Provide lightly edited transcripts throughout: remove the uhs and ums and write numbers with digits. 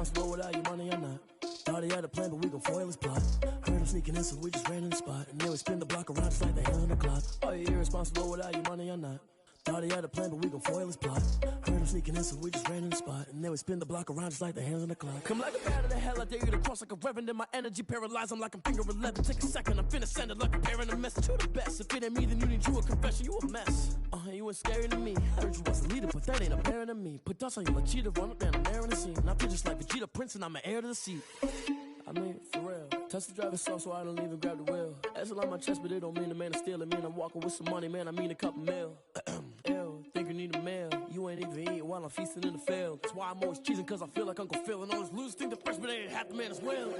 irresponsible without your money or not. Thought he had a plan, but we gon' foil his plot. Heard him sneaking in, so we just ran in the spot. And then we spin the block around just like the hands on the clock. Are you irresponsible without your money or not? Thought he had a plan, but we gon' foil his plot. Heard him sneaking in, so we just ran in the spot. And then we spin the block around just like the hands on the clock. Come like a bat of the hell, I dare you to cross like a reverend. In my energy paralyzed, I'm like I'm finger 11. Take a second, I'm finna send it like a parent a message. You the best, if it ain't me, then you need you a confession. You a mess, you ain't scary to me. Heard you was a leader, but that ain't apparent to me. Put dust on you like cheetah, run up down the air in the scene. I feel just like Vegeta Prince and I'm an heir to the seat. I mean, for real. Touch the driver's soft so I don't even grab the wheel. That's a lot on my chest, but it don't mean the man is stealing. Man, I'm walking with some money, man, I mean a couple mil. Ew, think you need a meal. You ain't even eating while I'm feasting in the field. That's why I'm always cheesing, cause I feel like Uncle Phil. And all those losers think the freshman ain't half the man as well.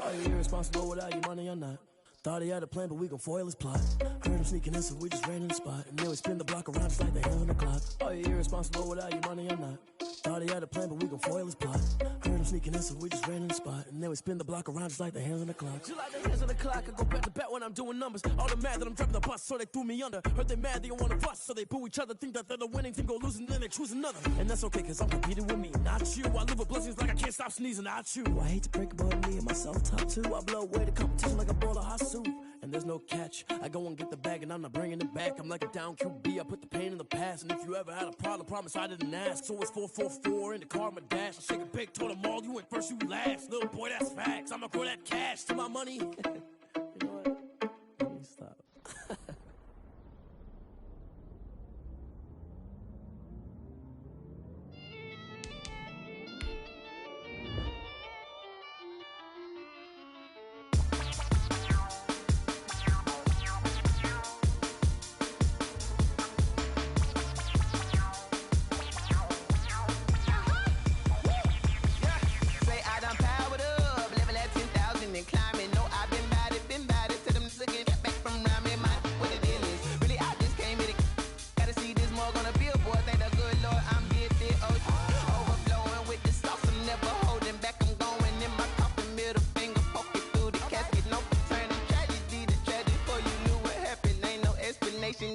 Are you irresponsible without your money or not? Thought he had a plan, but we gon' foil his plot. Heard him sneaking in, so we just ran in the spot. And then we spin the block around just like the hands on the clock. Are you irresponsible without your money or not? Thought he had a plan, but we gon' foil his plot. Heard him sneaking in, so we just ran in the spot. And then we spin the block around just like the hands on the clock. Just like the hands on the clock, I go back to back when I'm doing numbers. All the mad that I'm driving the bus, so they threw me under. Heard they mad, they don't wanna bust, so they boo each other. Think that they're the winning team, go losing, then they choose another. And that's okay, cause I'm competing with me, not you. I live with blessings like I can't stop sneezing, not you. I hate to break it, but me and myself top two. I blow away the competition like a bowl of hot soup. And there's no catch, I go and get the bag and I'm not bringing it back. I'm like a down QB, I put the pain in the past. And if you ever had a problem, promise I didn't ask. So it's 444 in the car, my dash. I shake a big, told them all, you went first, you last. Little boy, that's facts, I'ma grow that cash to my money. You know what? Let me stop.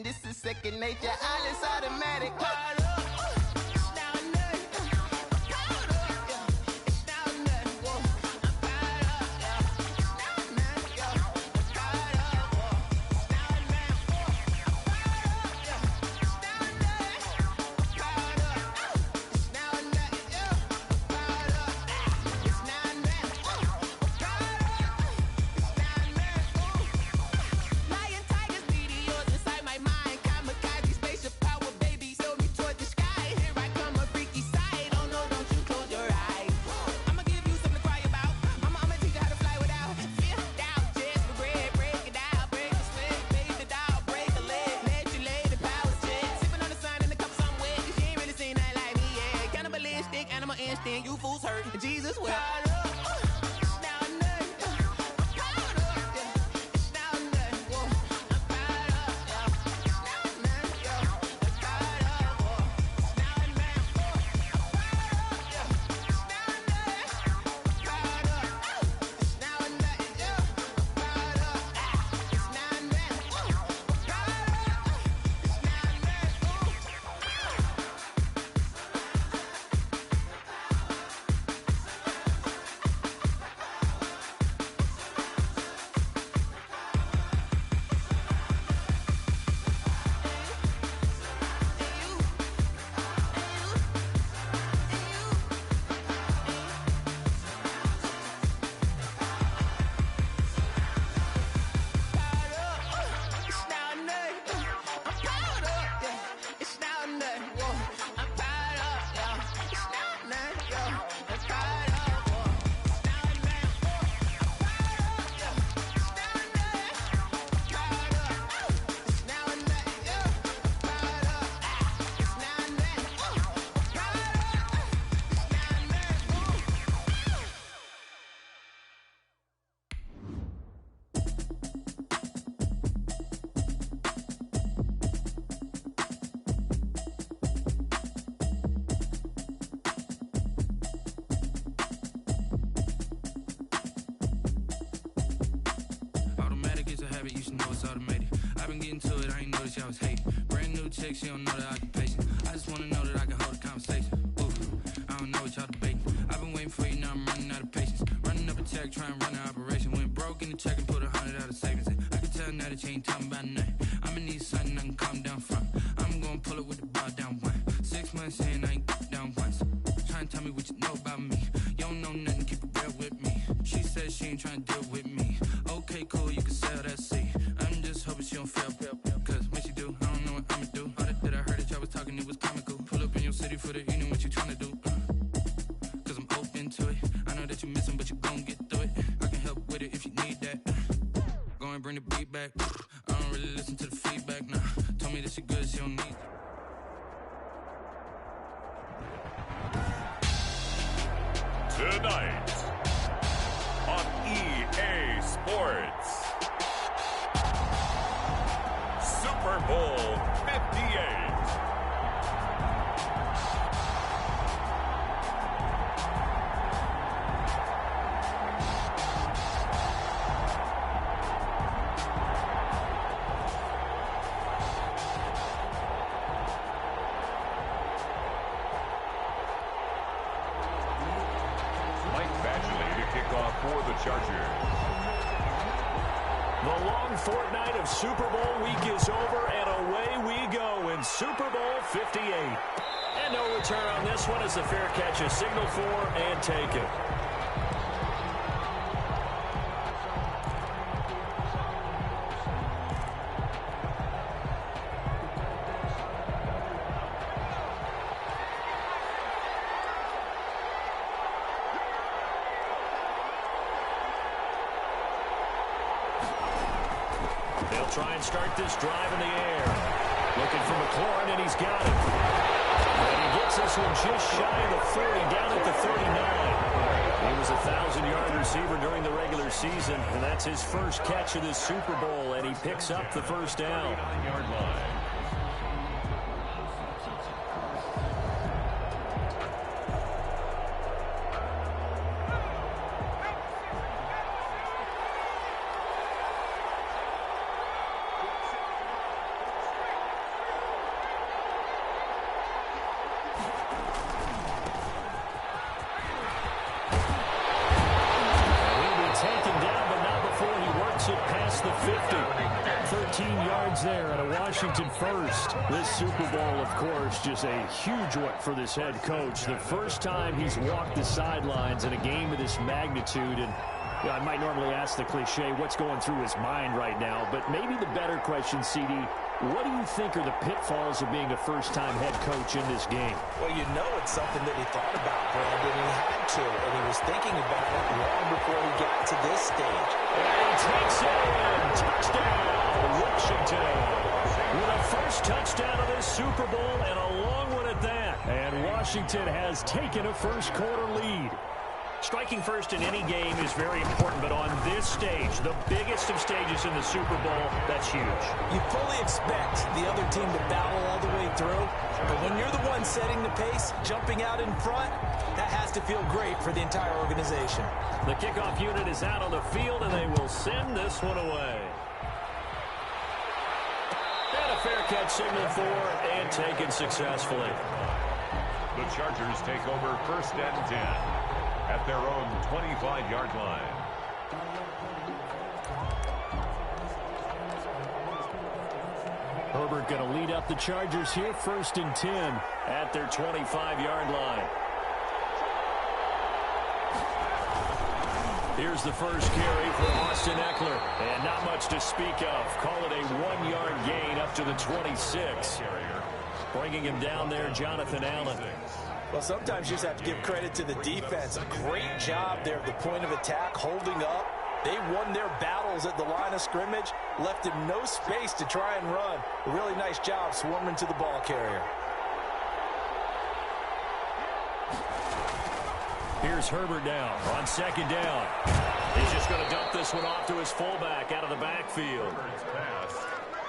This is second nature, all is automatic. You fools hurt, Jesus will. I was hating. Brand new chick, she don't know the occupation. I just wanna know that I can hold a conversation. Ooh, I don't know what y'all debating. I've been waiting for you, now I'm a check and put 100 out of savings in. I can tell now that you ain't talking about nothing. I'ma need something I can calm down from. I'm gonna pull it with the bar down one. 6 months in, I ain't down once. Trying to tell me what you know about me. You don't know nothing, keep it real with me. She said she ain't trying to deal with me. Okay, cool, you can sell that seat. I'm just hoping she don't fail. Cause when she do, I don't know what I'ma do. All that I heard that y'all was talking, it was comical. Pull up in your city for the evening, what you trying to do? Cause I'm open to it. I know that you missing, but you gon' get through it. I can help with it if you need that. Go and bring the beat back. I don't really listen to the feedback, nah. Told me that she good, she don't need. Tonight on EA Sports, Super Bowl 58. The long fortnight of Super Bowl week is over, and away we go in Super Bowl 58. And no return on this one as the fair catch is signaled for and taken. They'll try and start this drive in the air. Looking for McLaurin, and he's got it. And he gets this one just shy of the 40, down at the 39. He was a 1,000-yard receiver during the regular season, and that's his first catch of this Super Bowl, and he picks up the first down. Yard line. The 50. 13 yards there and a Washington first. This Super Bowl, of course, just a huge one for this head coach. The first time he's walked the sidelines in a game of this magnitude. And you know, I might normally ask the cliche, what's going through his mind right now? But maybe the better question, CD, what do you think are the pitfalls of being a first-time head coach in this game? Well, you know it's something that he thought about, Brandon. He had to, and he was thinking about it long before he got to this stage. And he takes it in. Touchdown, Washington. With a first touchdown of this Super Bowl and a long one at that. And Washington has taken a first-quarter lead. Striking first in any game is very important, but on this stage, the biggest of stages in the Super Bowl, that's huge. You fully expect the other team to battle all the way through, but when you're the one setting the pace, jumping out in front, that has to feel great for the entire organization. The kickoff unit is out on the field, and they will send this one away. And a fair catch signaled for and taken successfully. The Chargers take over 1st and 10. At their own 25-yard line. Herbert going to lead up the Chargers here, 1st and 10 at their 25-yard line. Here's the first carry for Austin Eckler. And not much to speak of. Call it a 1-yard gain up to the 26. Bringing him down there, Jonathan Allen. Well, sometimes you just have to give credit to the defense. A great job there at the point of attack, holding up. They won their battles at the line of scrimmage, left him no space to try and run. A really nice job swarming to the ball carrier. Here's Herbert now on 2nd down. He's just going to dump this one off to his fullback out of the backfield.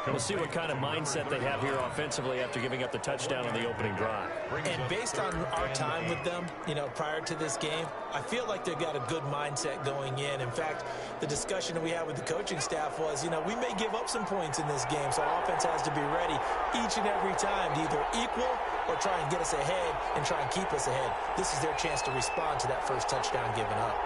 We'll see what kind of mindset they have here offensively after giving up the touchdown on the opening drive. And based on our time with them, you know, prior to this game, I feel like they've got a good mindset going in. In fact, the discussion that we had with the coaching staff was, you know, we may give up some points in this game, so our offense has to be ready each and every time to either equal or try and get us ahead and try and keep us ahead. This is their chance to respond to that first touchdown given up.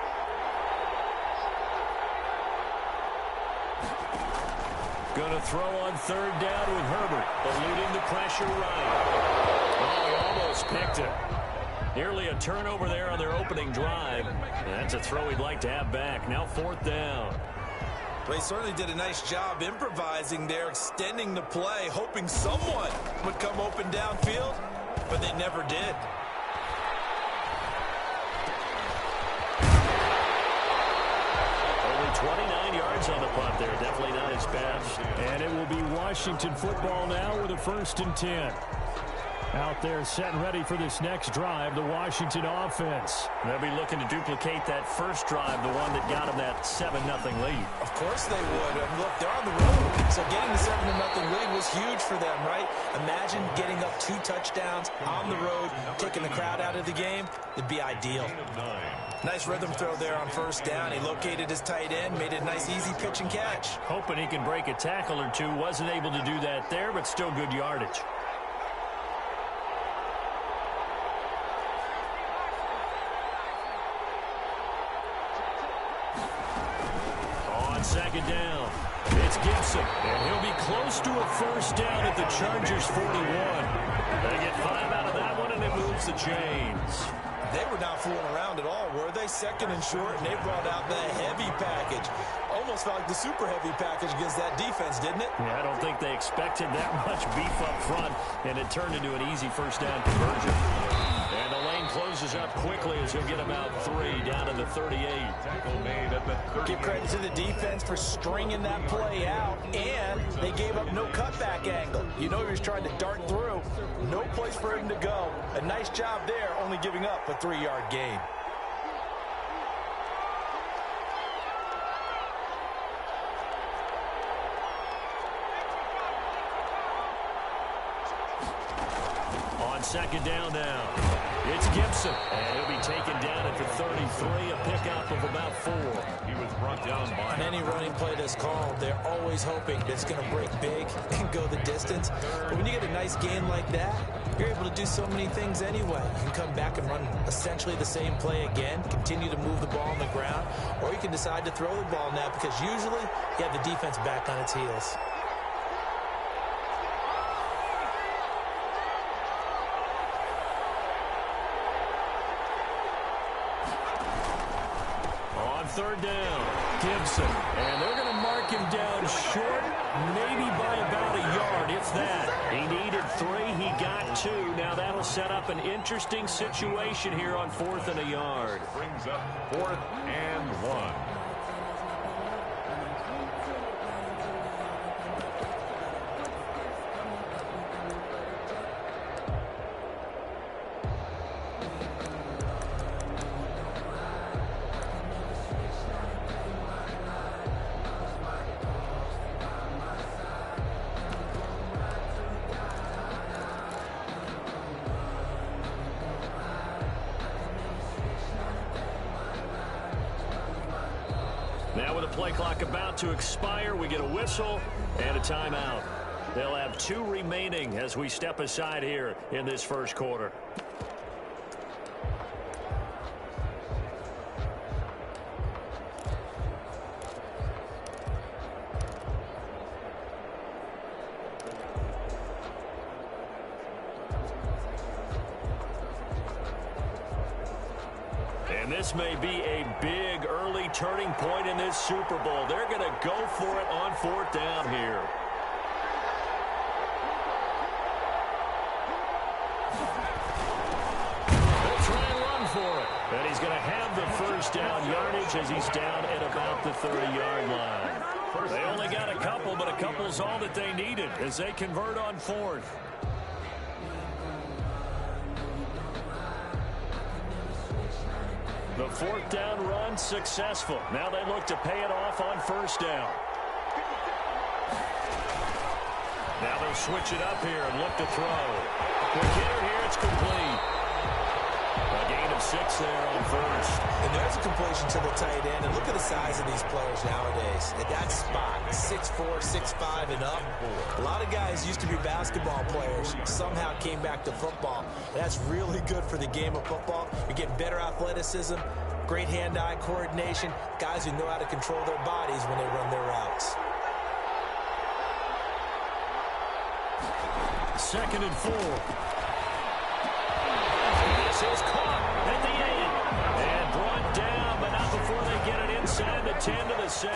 Going to throw on third down with Herbert, eluding the pressure right. Oh, he almost picked it. Nearly a turnover there on their opening drive. That's a throw he'd like to have back. Now fourth down. Well, he certainly did a nice job improvising there, extending the play, hoping someone would come open downfield, but they never did. Only 29 yards on the punt there. Definitely not his best. And it will be Washington football now with a 1st and 10. Out there set and ready for this next drive, the Washington offense. They'll be looking to duplicate that first drive, the one that got them that 7-0 lead. Of course they would. And look, they're on the road, so getting the 7-0 lead was huge for them, right? Imagine getting up 2 touchdowns on the road, taking the crowd out of the game. It'd be ideal. Nice rhythm throw there on first down. He located his tight end, made it a nice, easy pitch and catch. Hoping he can break a tackle or two. Wasn't able to do that there, but still good yardage. Second down. It's Gibson, and he'll be close to a first down at the Chargers' 41. They get 5 out of that one, and it moves the chains. They were not fooling around at all, were they? Second and short, and they brought out the heavy package. Almost felt like the super heavy package against that defense, didn't it? Yeah, I don't think they expected that much beef up front, and it turned into an easy first down conversion. And the lane closes up quickly as he'll get about 3 down to the 38. Tackle made at the 38. Give credit to the defense for stringing that play out, and they gave up no cutback angle. You know he was trying to dart through. No place for him to go. A nice job there, only giving up a 3-yard gain. On second down now, it's Gibson, and he'll be taken down at the 33, a pickup of about 4. He was brought down by... On any running play that's called, they're always hoping that it's going to break big and go the distance. But when you get a nice gain like that, you're able to do so many things anyway. You can come back and run essentially the same play again, continue to move the ball on the ground, or you can decide to throw the ball now because usually you have the defense back on its heels. Third down, Gibson, and they're going to mark him down short, maybe by about a yard, if that. He needed 3, he got 2. Now that'll set up an interesting situation here on 4th and a yard. Brings up 4th and 1. Now with the play clock about to expire, we get a whistle and a timeout. They'll have 2 remaining as we step aside here in this first quarter. And this may be a big early turning point in this Super Bowl. They're going to go for it on 4th down here. They'll try and run for it. And he's going to have the first down yardage as he's down at about the 30-yard line. They only got a couple, but a couple's all that they needed as they convert on 4th. The 4th down run successful. Now they look to pay it off on 1st down. Now they'll switch it up here and look to throw. Quick hitter here, it's complete. A gain of 6 there on 1st. And there's a completion to the tight end. And look at the size of these players nowadays. At that spot, 6'4", 6'5", and up. A lot of guys used to be basketball players, somehow came back to football. That's really good for the game of football. You're getting better athleticism, great hand-eye coordination, guys who know how to control their bodies when they run their routes. 2nd and 4. This is caught at the 8. And brought down, but not before they get it inside the 10 to the 7.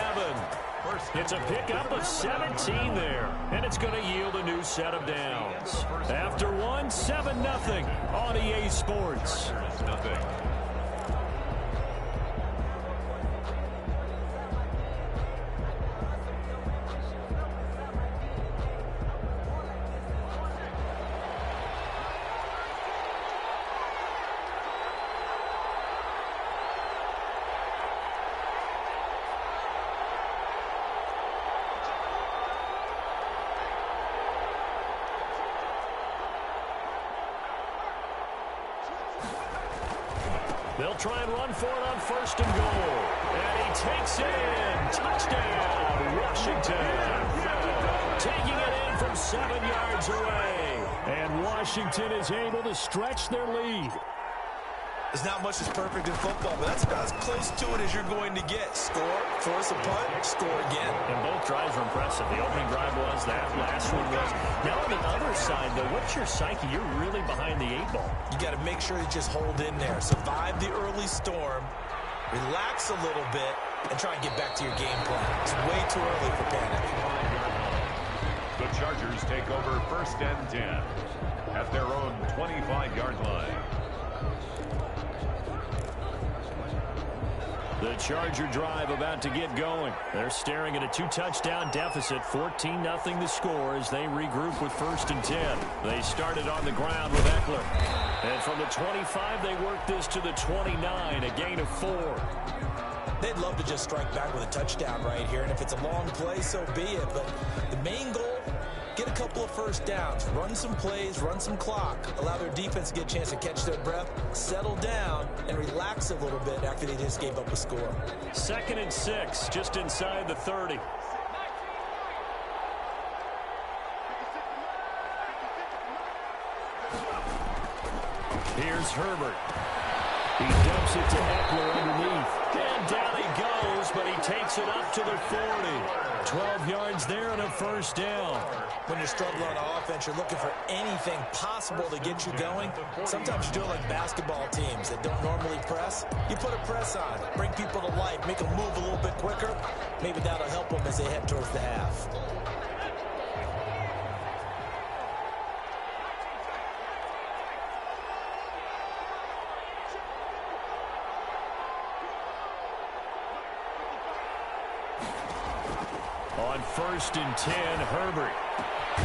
It's a pickup of 17 there, and it's going to yield a new set of downs. After one, 7-0 on EA Sports. Nothing. They'll try and run for it on 1st and goal. And he takes it in. Touchdown, Washington. Taking it in from 7 yards away. And Washington is able to stretch their lead. There's not much that's perfect in football, but that's about as close to it as you're going to get. Score, force a punt, score again. And both drives were impressive. The opening drive was, that last one was. Now on the other side, though, what's your psyche? You're really behind the 8 ball. You got to make sure you just hold in there. Survive the early storm, relax a little bit, and try and get back to your game plan. It's way too early for panic. The Chargers take over 1st and 10 at their own 25-yard line. The Charger drive about to get going. They're staring at a 2-touchdown deficit, 14-0 the score as they regroup with 1st and 10. They started on the ground with Eckler. And from the 25, they work this to the 29, a gain of 4. They'd love to just strike back with a touchdown right here, and if it's a long play, so be it. But the main goal, get a couple of first downs, run some plays, run some clock, allow their defense to get a chance to catch their breath, settle down, and relax a little bit after they just gave up a score. 2nd and 6, just inside the 30. Here's Herbert. He dumps it to Eckler underneath. And down he goes, but he takes it up to the 40. 12 yards there and a 1st down. When you're struggling on offense, you're looking for anything possible to get you going. Sometimes you do it like basketball teams that don't normally press. You put a press on, bring people to life, make them move a little bit quicker. Maybe that'll help them as they head towards the half. On 1st and 10, Herbert. On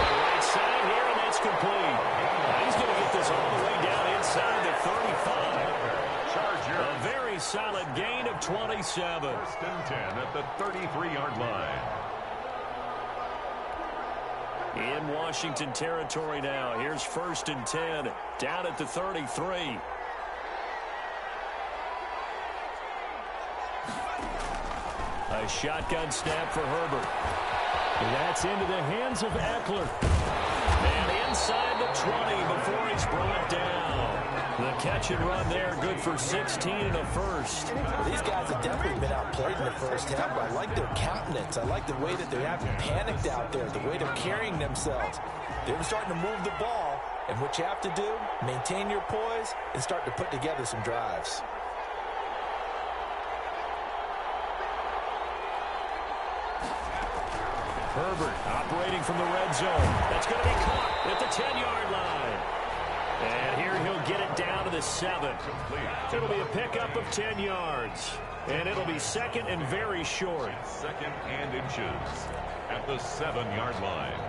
the right side here, and that's complete. He's going to get this all the way down inside the 35. Charger. A very solid gain of 27. 1st and 10 at the 33-yard line. In Washington territory now. Here's 1st and 10, down at the 33. A shotgun snap for Herbert. And that's into the hands of Eckler. And inside the 20 before he's brought down. The catch and run there, good for 16 and a 1st. Well, these guys have definitely been outplayed in the first half, but I like their countenance. I like the way that they haven't panicked out there, the way they're carrying themselves. They're starting to move the ball, and what you have to do, maintain your poise and start to put together some drives. Herbert operating from the red zone. That's going to be caught at the 10-yard line. And here he'll get it down to the 7. It'll be a pickup of 10 yards. And it'll be 2nd and very short. 2nd and inches at the 7-yard line.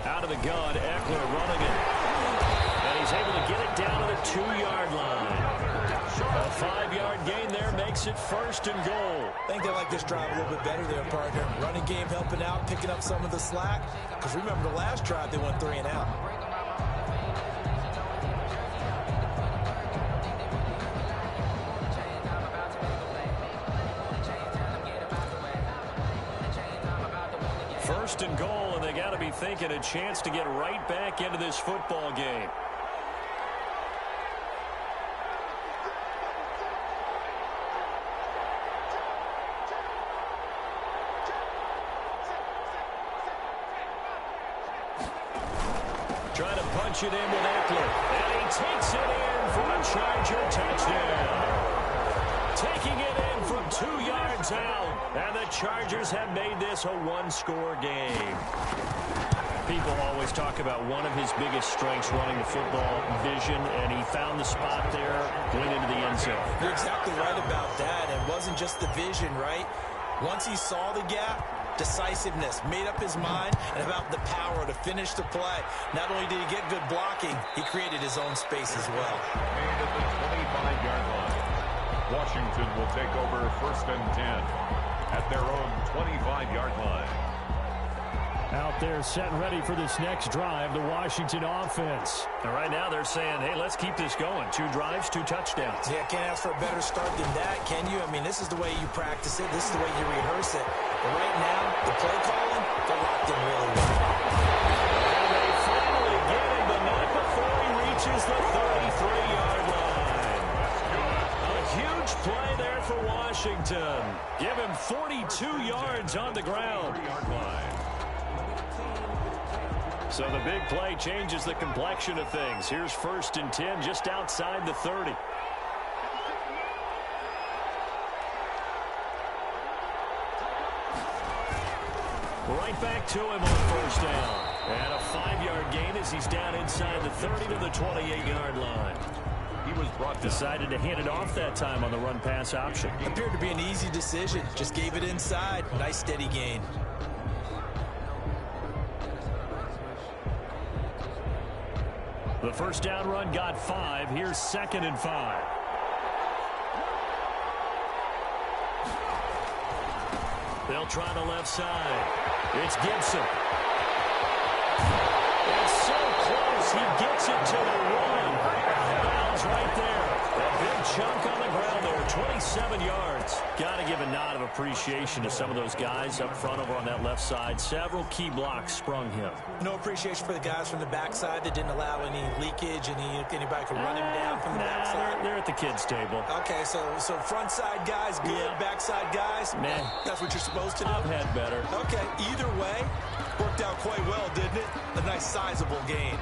Out of the gun, Eckler running it. And he's able to get it down to the 2-yard line. A 5-yard gain there makes it 1st and goal. I think they like this drive a little bit better there, partner. Running game helping out, picking up some of the slack. Because remember the last drive, they went 3 and out. first and goal, and they got to be thinking a chance to get right back into this football game. Trying to punch it in with Eckler. And he takes it in for a Charger touchdown. Taking it in from 2 yards out. And the Chargers have made this a one-score game. People always talk about one of his biggest strengths running the football, vision, and he found the spot there, went into the end zone. You're exactly right about that. It wasn't just the vision, right? Once he saw the gap, decisiveness, made up his mind, and about the power to finish the play. Not only did he get good blocking, he created his own space as well. Made at the 25-yard line. Washington will take over 1st and 10 at their own 25-yard line. Out there set and ready for this next drive, the Washington offense. And right now they're saying, hey, let's keep this going. 2 drives, 2 touchdowns. Yeah, can't ask for a better start than that, can you? I mean, this is the way you practice it. This is the way you rehearse it. But right now, the play calling, they're locked in really well. And they finally get him, but not before he reaches the 33-yard line. A huge play there for Washington. Give him 42 yards on the ground. So the big play changes the complexion of things. Here's 1st and 10 just outside the 30. Right back to him on 1st down. And a 5-yard gain as he's down inside the 30 to the 28-yard line. He was brought down. Decided to hand it off that time on the run-pass option. Appeared to be an easy decision. Just gave it inside. Nice steady gain. The 1st down run got 5. Here's 2nd and 5. They'll try the left side. It's Gibson. It's so close. He gets it to the 1. Bounds right there. A big chunk on the ground there. 27 yards. Got to give a nod of appreciation to some of those guys up front over on that left side. Several key blocks sprung him. No appreciation for the guys from the backside that didn't allow any leakage, anybody could run him down from the backside. They're at the kids' table. Okay, so front side guys good, Yeah. backside guys, Man, that's what you're supposed to do. I've had better. Okay, either way, worked out quite well, didn't it? A nice sizable gain.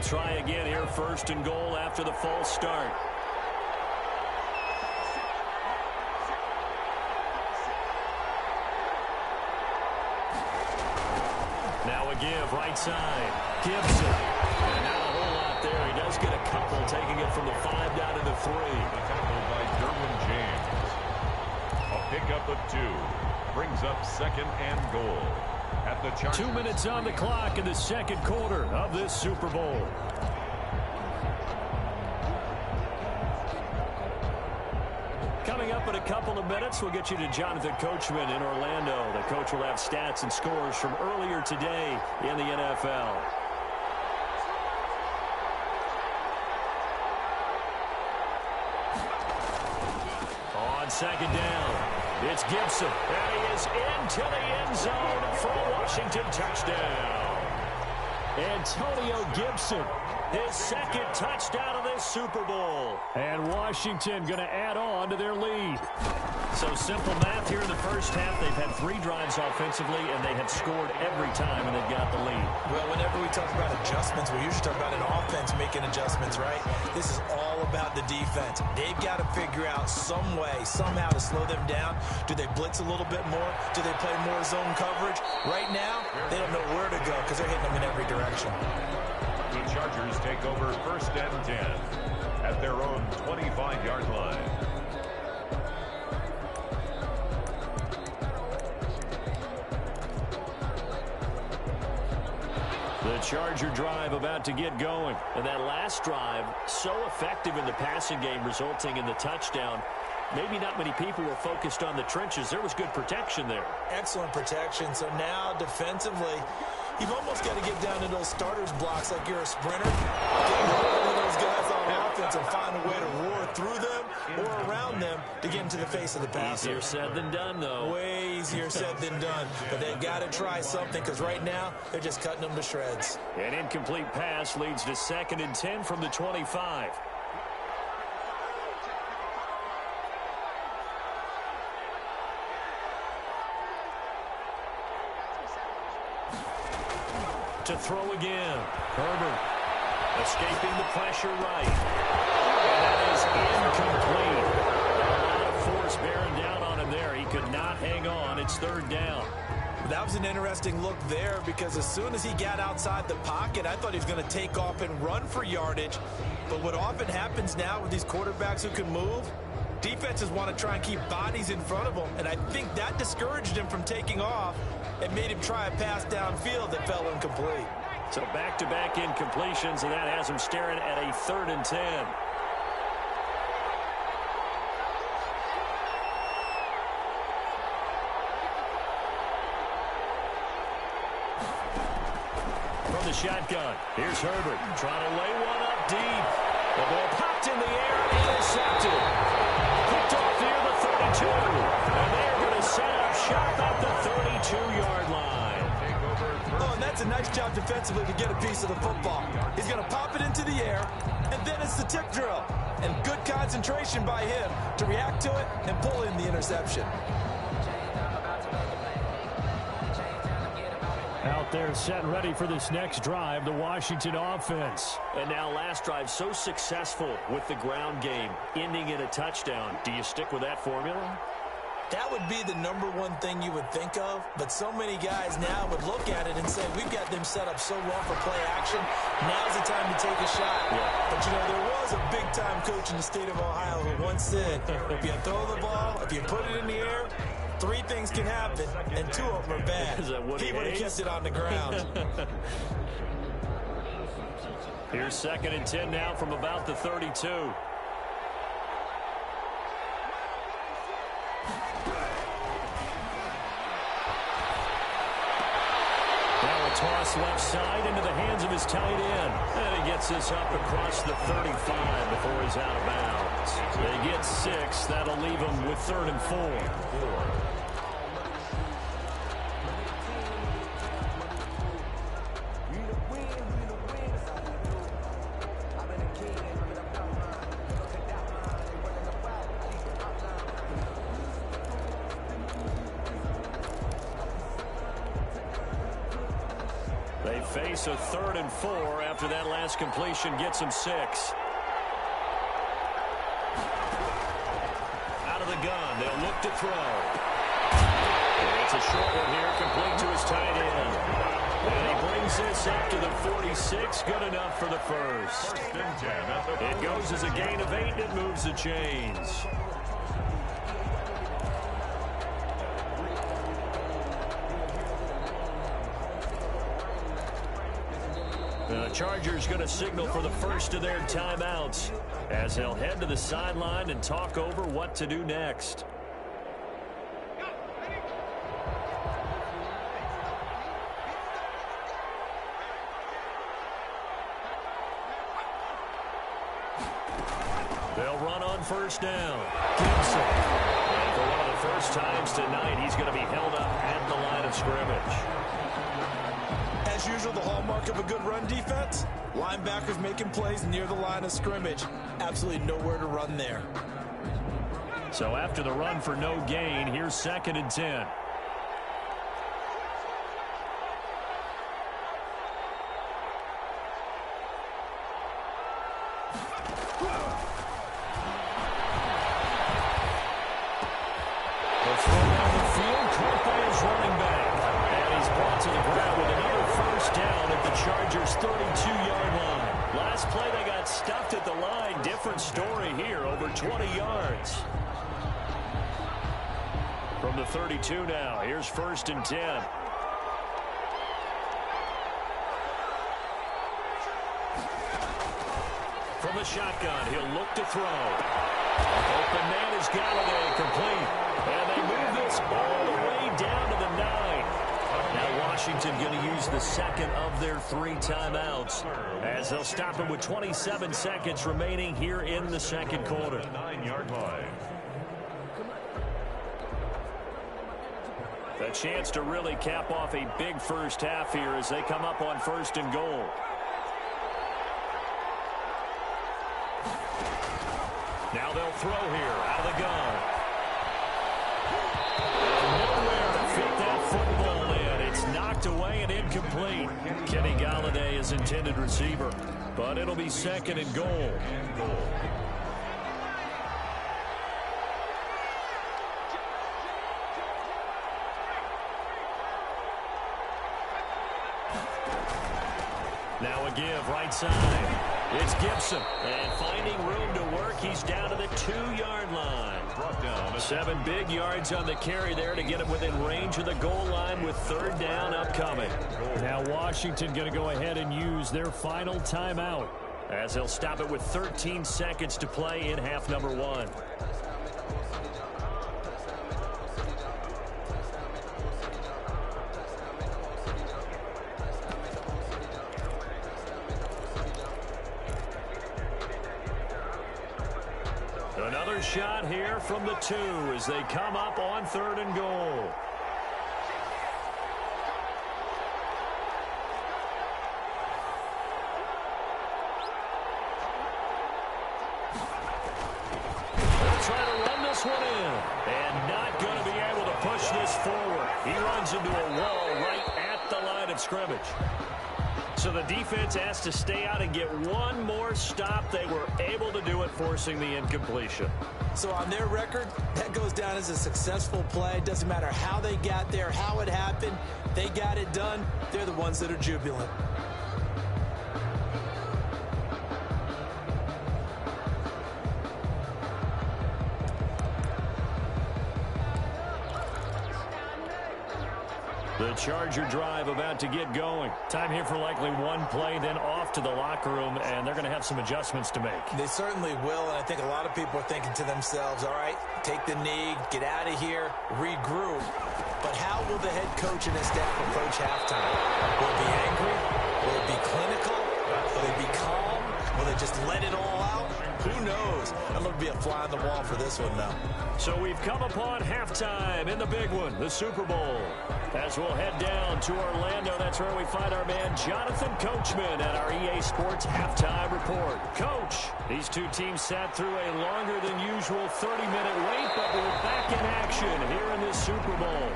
Try again here, 1st and goal after the false start. Now a give, right side. Gibson. And not a whole lot there. He does get a couple, taking it from the 5 down to the 3. A tackle by Derwin James. A pickup of 2. Brings up 2nd and goal. At the Chargers. 2 minutes on the clock in the 2nd quarter of this Super Bowl. Coming up in a couple of minutes, we'll get you to Jonathan Coachman in Orlando. The coach will have stats and scores from earlier today in the NFL. On 2nd down, it's Gibson. And he is into the end zone for a Washington touchdown. Antonio Gibson. His 2nd touchdown of this Super Bowl. And Washington going to add on to their lead. So simple math here in the 1st half. They've had 3 drives offensively, and they have scored every time, and they've got the lead. Well, whenever we talk about adjustments, we usually talk about an offense making adjustments, right? This is all about the defense. They've got to figure out some way, somehow to slow them down. Do they blitz a little bit more? Do they play more zone coverage? Right now, they don't know where to go because they're hitting them in every direction. The Chargers take over 1st and 10 at their own 25-yard line. The Charger drive about to get going. And that last drive, so effective in the passing game, resulting in the touchdown. maybe not many people were focused on the trenches. There was good protection there. Excellent protection. So now defensively, you've almost got to get down to those starters blocks like you're a sprinter. Get hold of those guys on offense and find a way to roar through them or around them to get into the face of the passer. Easier said than done, though. Way easier said than done. But they've got to try something because right now they're just cutting them to shreds. An incomplete pass leads to 2nd and 10 from the 25. To throw again. Herbert escaping the pressure right. And that is incomplete. A lot of force bearing down on him there. He could not hang on. It's 3rd down. That was an interesting look there because as soon as he got outside the pocket, I thought he was going to take off and run for yardage. But what often happens now with these quarterbacks who can move, defenses want to try and keep bodies in front of them. And I think that discouraged him from taking off and made him try a pass downfield that fell incomplete. So back-to-back incompletions, and that has him staring at a 3rd and 10. From the shotgun, here's Herbert trying to lay one up deep. The ball popped in the air and intercepted. Picked off near the 32. And they're going to set up shop at the 32-yard line. Oh, and that's a nice job defensively to get a piece of the football. He's going to pop it into the air, and then it's the tip drill. And good concentration by him to react to it and pull in the interception. Out there set and ready for this next drive, the Washington offense. And now last drive so successful with the ground game, ending in a touchdown. Do you stick with that formula? That would be the #1 thing you would think of, but so many guys now would look at it and say, we've got them set up so well for play action, now's the time to take a shot. Yeah. But, you know, there was a big-time coach in the state of Ohio who once said, if you throw the ball, if you put it in the air, 3 things can happen, and 2 of them are bad. He would have kept it on the ground. Here's 2nd and 10 now from about the 32. Now a toss left side into the hands of his tight end. And he gets this up across the 35 before he's out of bounds. They get 6. That'll leave him with 3rd and 4. They face a 3rd and 4 after that last completion gets him 6. Out of the gun, they'll look to throw. And it's a short one here, complete to his tight end. And he brings this up to the 46, good enough for the first. It goes as a gain of 8, and it moves the chains. The Chargers going to signal for the first of their timeouts as they'll head to the sideline and talk over what to do next. They'll run on 1st down. Gibson. And for one of the first times tonight, he's going to be held up at the line of scrimmage. As usual, the hallmark of a good run defense, linebackers making plays near the line of scrimmage. Absolutely nowhere to run there. So after the run for no gain, here's 2nd and 10. Chargers 32-yard line. Last play they got stuffed at the line. Different story here, over 20 yards. From the 32 now, here's 1st and 10. From the shotgun, he'll look to throw. Open man is Galladay, complete. And they move this all the way down to the 9. Now Washington going to use the second of their 3 timeouts as they'll stop it with 27 seconds remaining here in the second quarter. 9-yard line. A chance to really cap off a big first half here as they come up on 1st and goal. Now they'll throw here out of the gun. Nowhere to fit that football in. It's knocked away and incomplete. Kenny Galladay is intended receiver, but it'll be 2nd and goal. Now a give right side. It's Gibson. And finding room to work, he's down to the 2-yard line. Brought down. 7 big yards on the carry there to get him within range of the goal line with 3rd down upcoming. Now Washington going to go ahead and use their final timeout as they'll stop it with 13 seconds to play in half number 1. Another shot here from the 2 as they come up on 3rd and goal. They'll try to run this one in and not going to be able to push this forward. He runs into a wall right at the line of scrimmage. So the defense has to stay out and get one more stop. They were able to do it, forcing the incompletion. So on their record, that goes down as a successful play. Doesn't matter how they got there, how it happened. They got it done. They're the ones that are jubilant. The Charger drive about to get going. Time here for likely one play, then off to the locker room, and they're going to have some adjustments to make. They certainly will, and I think a lot of people are thinking to themselves, all right, take the knee, get out of here, regroup. But how will the head coach and his staff approach halftime? Will it be angry? Will it be clinical? Will it be calm? Will they just let it all out? Who knows? That'll be a fly on the wall for this one now. So we've come upon halftime in the big one, the Super Bowl. As we'll head down to Orlando, that's where we find our man Jonathan Coachman at our EA Sports Halftime Report. Coach, these two teams sat through a longer than usual 30-minute wait, but we're back in action here in this Super Bowl.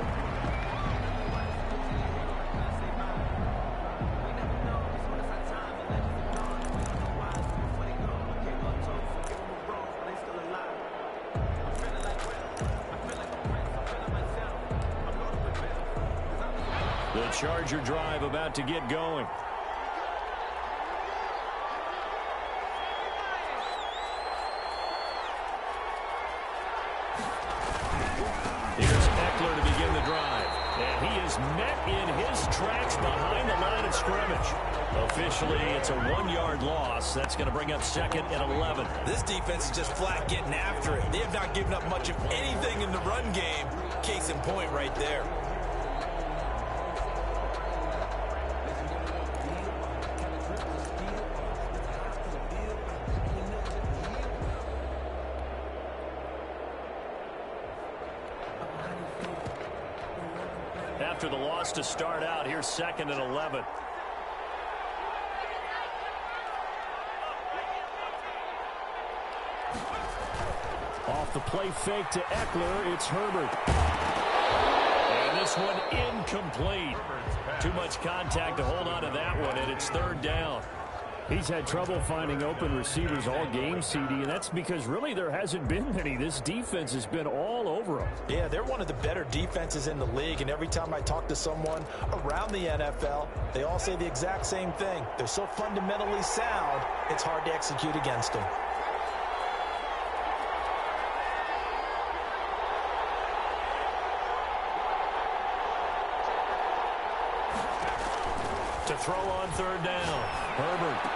The Charger drive about to get going. Here's Eckler to begin the drive. And he is met in his tracks behind the line of scrimmage. Officially, it's a 1-yard loss. That's going to bring up 2nd and 11. This defense is just flat getting after it. They have not given up much of anything in the run game. Case in point right there. After the loss to start out, here's 2nd and 11. Off the play fake to Eckler, it's Herbert. And this one incomplete. Too much contact to hold on to that one, and it's 3rd down. He's had trouble finding open receivers all game, CD, and that's because really there hasn't been many. This defense has been all over him. Yeah, they're one of the better defenses in the league, and every time I talk to someone around the NFL, they all say the exact same thing. They're so fundamentally sound, it's hard to execute against them. To throw on 3rd down, Herbert.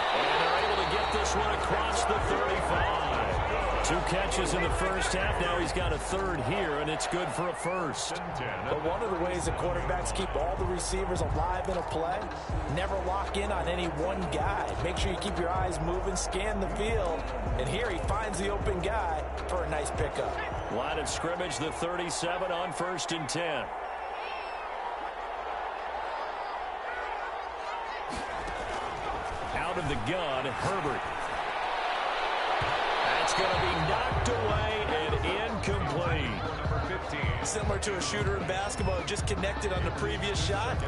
And they're able to get this one across the 35. 2 catches in the first half. Now he's got a third here, and it's good for a first. But one of the ways that quarterbacks keep all the receivers alive in a play, never lock in on any one guy. Make sure you keep your eyes moving, scan the field, and here he finds the open guy for a nice pickup. Line of scrimmage, the 37 on 1st and 10. Out of the gun, Herbert. That's going to be knocked away and incomplete. Similar to a shooter in basketball, just connected on the previous shot.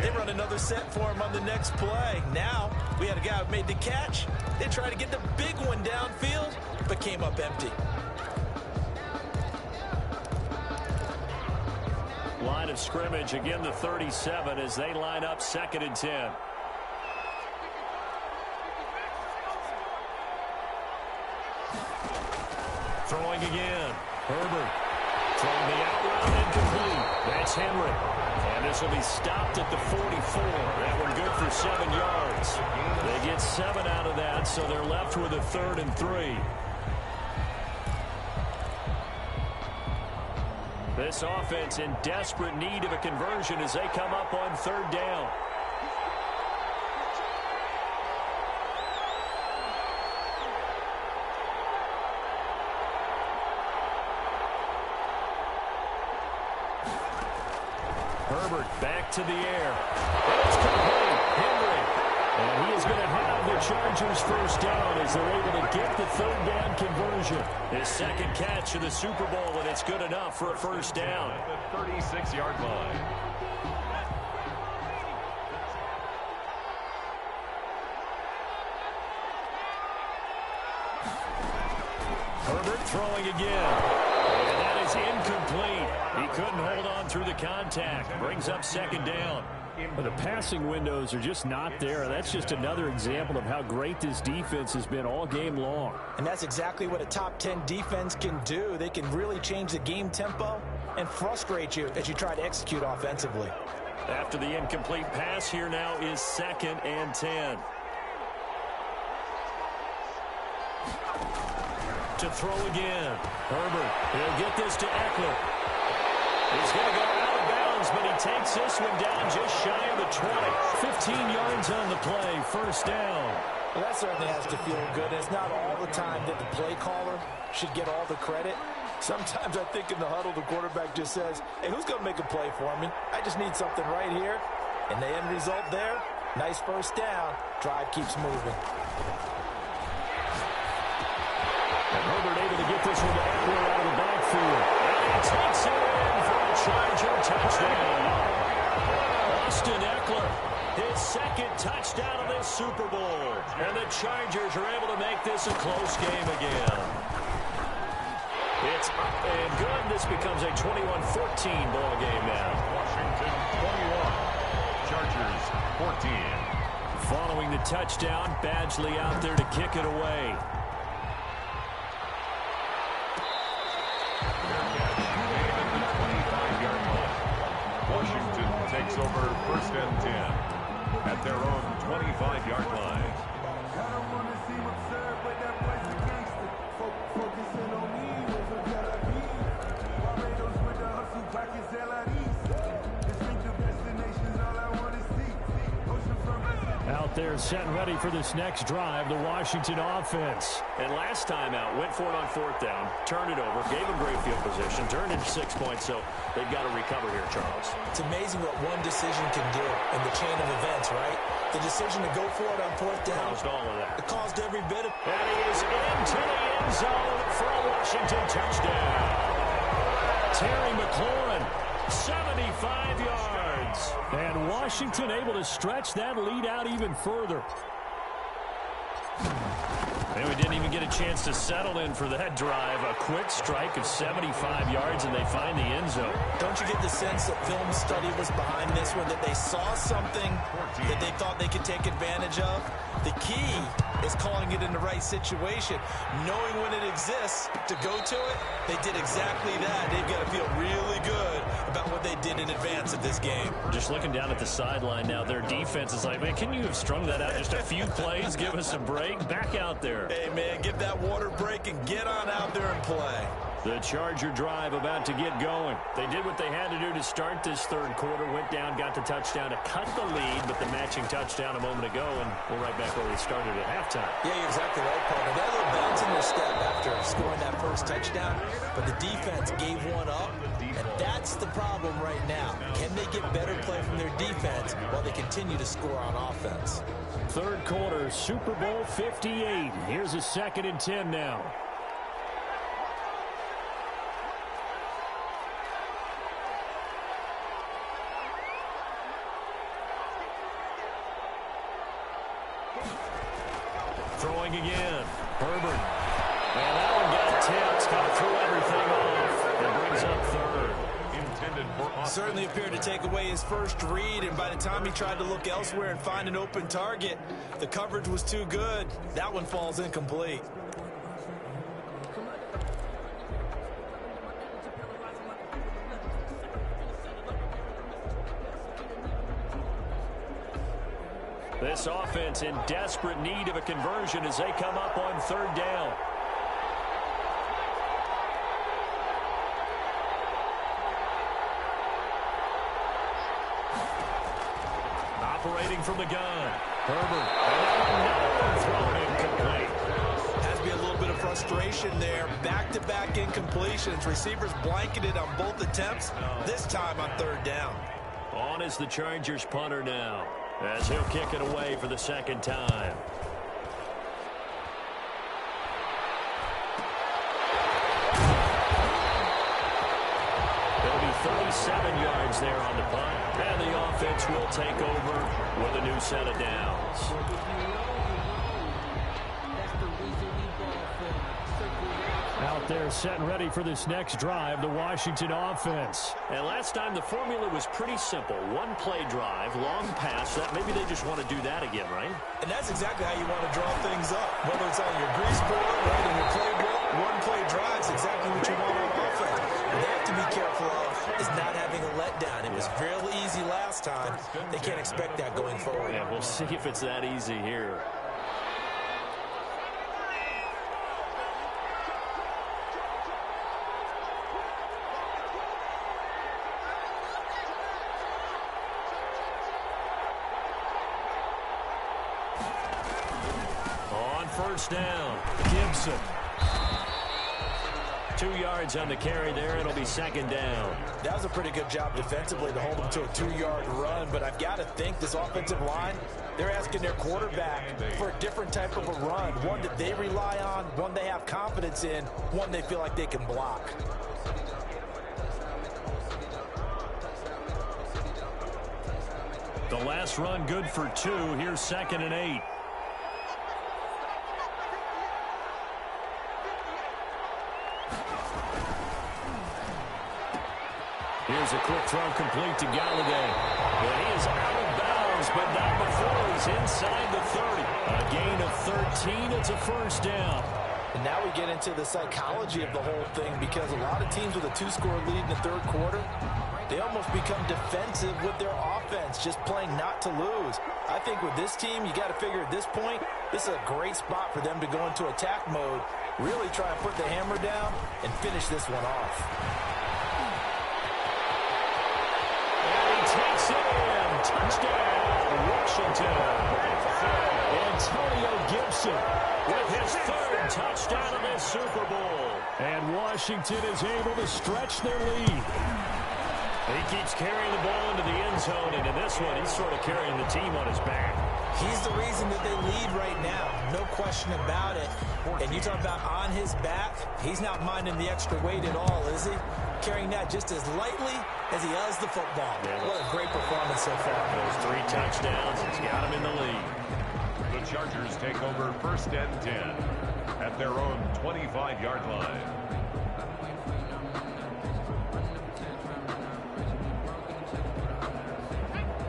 They run another set for him on the next play. Now, we had a guy who made the catch. They tried to get the big one downfield, but came up empty. Line of scrimmage, again the 37 as they line up 2nd and 10. Throwing again. Herbert. Throwing the out route incomplete. That's Henry. And this will be stopped at the 44. That one good for 7 yards. They get 7 out of that, so they're left with a 3rd and 3. This offense in desperate need of a conversion as they come up on 3rd down. Herbert back to the air. It's complete. Henry. And he is going to have the Chargers first down as they're able to get the 3rd down conversion. His 2nd catch of the Super Bowl, and it's good enough for a first down. At the 36-yard line. Herbert throwing again. And that is incomplete. He couldn't hold on through the contact. Brings up 2nd down. The passing windows are just not there. That's just another example of how great this defense has been all game long. And that's exactly what a top 10 defense can do. They can really change the game tempo and frustrate you as you try to execute offensively. After the incomplete pass, here now is 2nd and 10. To throw again. Herbert, he'll get this to Eckler. He's going to go out of bounds, but he takes this one down just shy of the 20. 15 yards on the play, first down. Well, that certainly has to feel good. It's not all the time that the play caller should get all the credit. Sometimes I think in the huddle, the quarterback just says, hey, who's going to make a play for me? I just need something right here. And the end result there, nice first down. Drive keeps moving. And Herbert able to get this one to Eckler out of the backfield. And he takes it in for a Charger touchdown. Austin Eckler, his 2nd touchdown of this Super Bowl. And the Chargers are able to make this a close game again. It's up and good. This becomes a 21-14 ball game now. Washington 21, Chargers 14. Following the touchdown, Badgley out there to kick it away. Washington takes over 1st and 10 at their own 25-yard line. Out there set and ready for this next drive, the Washington offense. And last time out, went for it on 4th down, turned it over, gave them great field position, turned into 6 points, so they've got to recover here, Charles. It's amazing what one decision can do in the chain of events, right? The decision to go for it on 4th down. Caused all of that. It caused every bit of... And he is into the end zone for a Washington touchdown. Terry McLaurin, 75 yards. And Washington able to stretch that lead out even further. And we didn't even get a chance to settle in for that drive. A quick strike of 75 yards, and they find the end zone. Don't you get the sense that film study was behind this one, that they saw something that they thought they could take advantage of? The key is calling it in the right situation. Knowing when it exists to go to it, they did exactly that. They've got to feel really good about what they did in advance of this game. Just looking down at the sideline now, their defense is like, man, can you have strung that out just a few plays? Give us a break. Back out there. Hey, man, give that water break and get on out they're in play. The Charger drive about to get going. They did what they had to do to start this third quarter. Went down, got the touchdown to cut the lead, but the matching touchdown a moment ago, and we're right back where we started at halftime. Yeah, you're exactly right, partner. They had a little bounce in their step after scoring that first touchdown, but the defense gave one up, and that's the problem right now. Can they get better play from their defense while they continue to score on offense? Third quarter, Super Bowl 58. Here's a 2nd and 10 now. Throwing again. Herbert. And that one got tipped. Kind of threw everything off. And brings up third. Intended for Certainly appeared to take away his first read, and by the time he tried to look elsewhere and find an open target, the coverage was too good. That one falls incomplete. This offense in desperate need of a conversion as they come up on third down. Operating from the gun. Herbert. And thrown incomplete. Has to be a little bit of frustration there. Back-to-back incompletions. Receivers blanketed on both attempts, this time on third down. On is the Chargers punter now, as he'll kick it away for the second time. There'll be 37 yards there on the punt, and the offense will take over with a new set of downs. Out there set and ready for this next drive, the Washington offense. And last time the formula was pretty simple. One play drive, long pass. That maybe they just want to do that again, right? And that's exactly how you want to draw things up. Whether it's on your grease board, right, in your playbook, one play drive is exactly what you want on offense. What they have to be careful of is not having a letdown. It was fairly easy last time. They can't expect that going forward. Yeah, we'll see if it's that easy here. First down, Gibson. 2 yards on the carry there. It'll be second down. That was a pretty good job defensively to hold them to a 2-yard run, but I've got to think this offensive line, they're asking their quarterback for a different type of a run, one that they rely on, one they have confidence in, one they feel like they can block. The last run good for 2. Here's 2nd and 8. Here's a quick throw complete to Galladay. But he is out of bounds, but not before he's inside the 30. A gain of 13. It's a first down. And now we get into the psychology of the whole thing, because a lot of teams with a 2-score lead in the third quarter, they almost become defensive with their offense, just playing not to lose. I think with this team, you got to figure at this point, this is a great spot for them to go into attack mode, really try and put the hammer down and finish this one off. Takes it in. Touchdown, Washington. Antonio Gibson with his 3rd touchdown of this Super Bowl. And Washington is able to stretch their lead. He keeps carrying the ball into the end zone, and in this one, he's sort of carrying the team on his back. He's the reason that they lead right now, no question about it. And you talk about on his back, he's not minding the extra weight at all, is he? Carrying that just as lightly as he does the football. Yeah, what a great performance so far. Those 3 touchdowns, he's got him in the lead. The Chargers take over 1st and 10 at their own 25-yard line.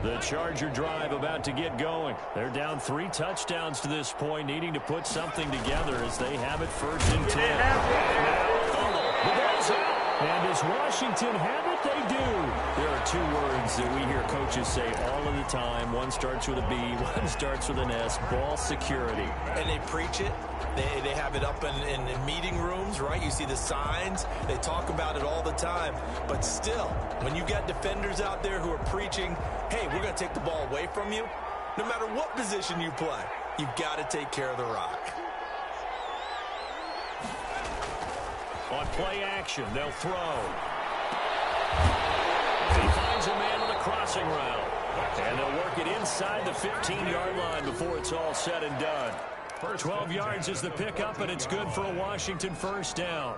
The Charger drive about to get going. They're down 3 touchdowns to this point, needing to put something together as they have it 1st and 10. The ball's out. And does Washington have it? They do. There are two words that we hear coaches say all of the time. One starts with a B, one starts with an S, ball security. And they preach it. They have it up in meeting rooms, right? You see the signs. They talk about it all the time. But still, when you got defenders out there who are preaching, hey, we're going to take the ball away from you, no matter what position you play, you've got to take care of the rock. On play action, they'll throw. He finds a man on the crossing route. And they'll work it inside the 15-yard line before it's all said and done. 12 yards is the pickup, and it's good for a Washington first down.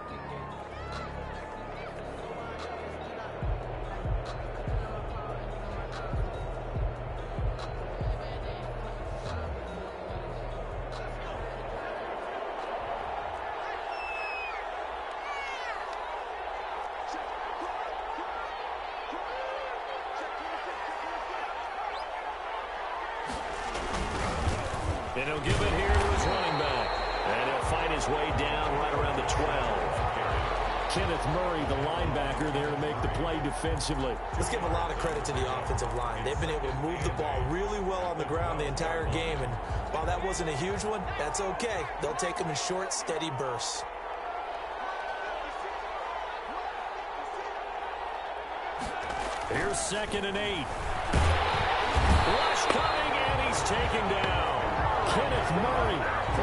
And he'll give it here to his running back. And he'll find his way down right around the 12. Kenneth Murray, the linebacker, there to make the play defensively. Let's give a lot of credit to the offensive line. They've been able to move the ball really well on the ground the entire game. And while that wasn't a huge one, that's okay. They'll take them in short, steady bursts. Here's 2nd and 8. Rush coming, and he's taken down. Kenneth Murray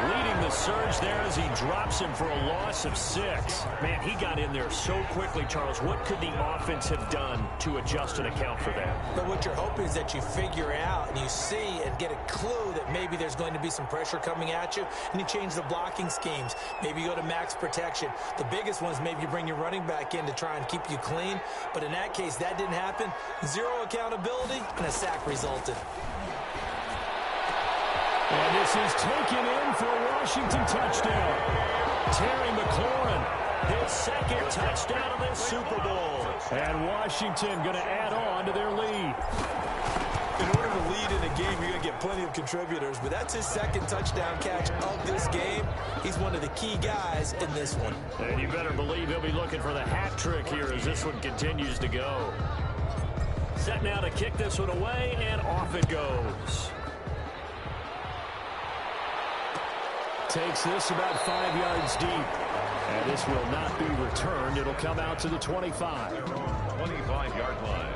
leading the surge there as he drops him for a loss of 6. Man, he got in there so quickly, Charles. What could the offense have done to adjust and account for that? But what you're hoping is that you figure out and you see and get a clue that maybe there's going to be some pressure coming at you, and you change the blocking schemes. Maybe you go to max protection. The biggest one is maybe you bring your running back in to try and keep you clean. But in that case, that didn't happen. Zero accountability, and a sack resulted. And this is taken in for a Washington touchdown. Terry McLaurin, his 2nd touchdown of this Super Bowl. And Washington going to add on to their lead. In order to lead in a game, you're going to get plenty of contributors, but that's his 2nd touchdown catch of this game. He's one of the key guys in this one. And you better believe he'll be looking for the hat trick here as this one continues to go. Set now to kick this one away, and off it goes. Takes this about 5 yards deep. And this will not be returned. It'll come out to the 25. 25-yard line.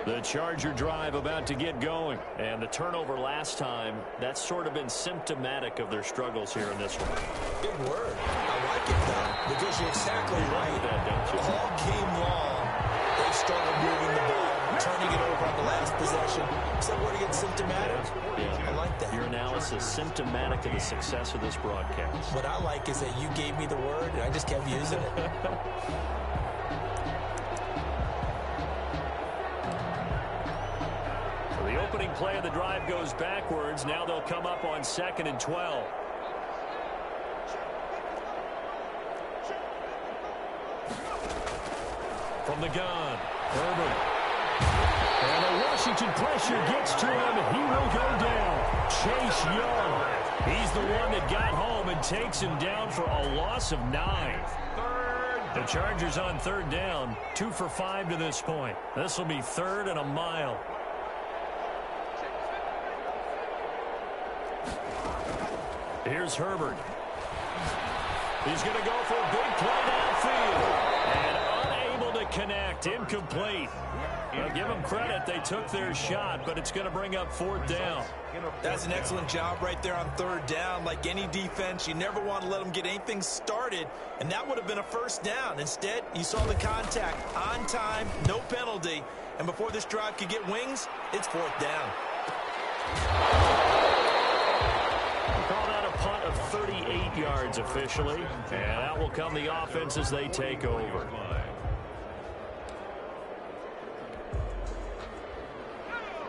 The Charger drive about to get going. And the turnover last time, that's sort of been symptomatic of their struggles here in this one. Big word. I like it, though, because you're exactly right. All game long, they struggled moving the ball, turning it over on the last possession. Is that where you get symptomatic? Yeah. I like that. Your analysis symptomatic of the success of this broadcast. What I like is that you gave me the word, and I just kept using it. The opening play of the drive goes backwards. Now they'll come up on 2nd and 12. From the gun, Herbert. And the Washington pressure gets to him, and he will go down. Chase Young. He's the one that got home and takes him down for a loss of 9. The Chargers on 3rd down, 2 for 5 to this point. This will be 3rd and a mile. Here's Herbert. He's going to go for a big play downfield. And unable to connect. Incomplete. Well, give them credit. They took their shot, but it's going to bring up 4th down. That's an excellent job right there on 3rd down. Like any defense, you never want to let them get anything started, and that would have been a 1st down. Instead, you saw the contact on time, no penalty, and before this drive could get wings, it's 4th down. Call that a punt of 38 yards officially, and out will come the offense as they take over.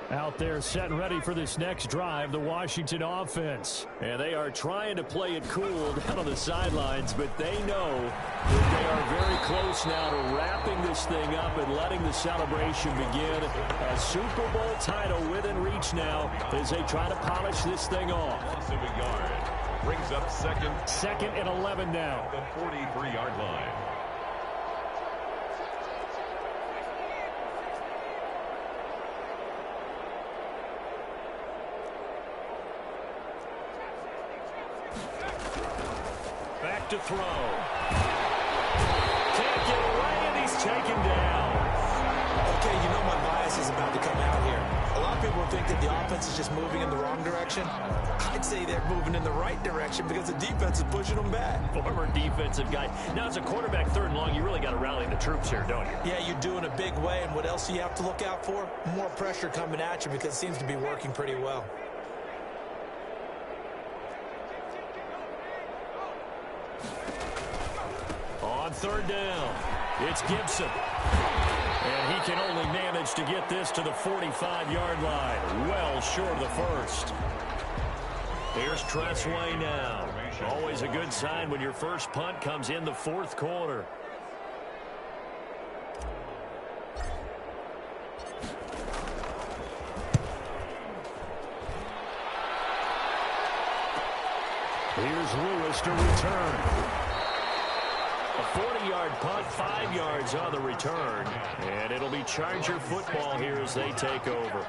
Out there set and ready for this next drive, the Washington offense. And they are trying to play it cool down on the sidelines, but they know that they are very close now to wrapping this thing up and letting the celebration begin. A Super Bowl title within reach now as they try to polish this thing off. Loss of a yard. Brings up second. Second and 11 now. The 43-yard line. Back to throw. Can't get away, and he's taken down. Okay, you know my bias is about to come out here. A lot of people think that the offense is just moving in the wrong direction. I'd say they're moving in the right direction because the defense is pushing them back. Former defensive guy. Now, as a quarterback, third and long, you really got to rally the troops here, don't you? Yeah, you do in a big way, and what else do you have to look out for? More pressure coming at you because it seems to be working pretty well. On third down, it's Gibson. And he can only manage to get this to the 45-yard line. Well short of the first. Here's Tressway now. Always a good sign when your first punt comes in the fourth quarter. Here's Lewis to return. A 40-yard punt, 5 yards on the return. And it'll be Charger football here as they take over.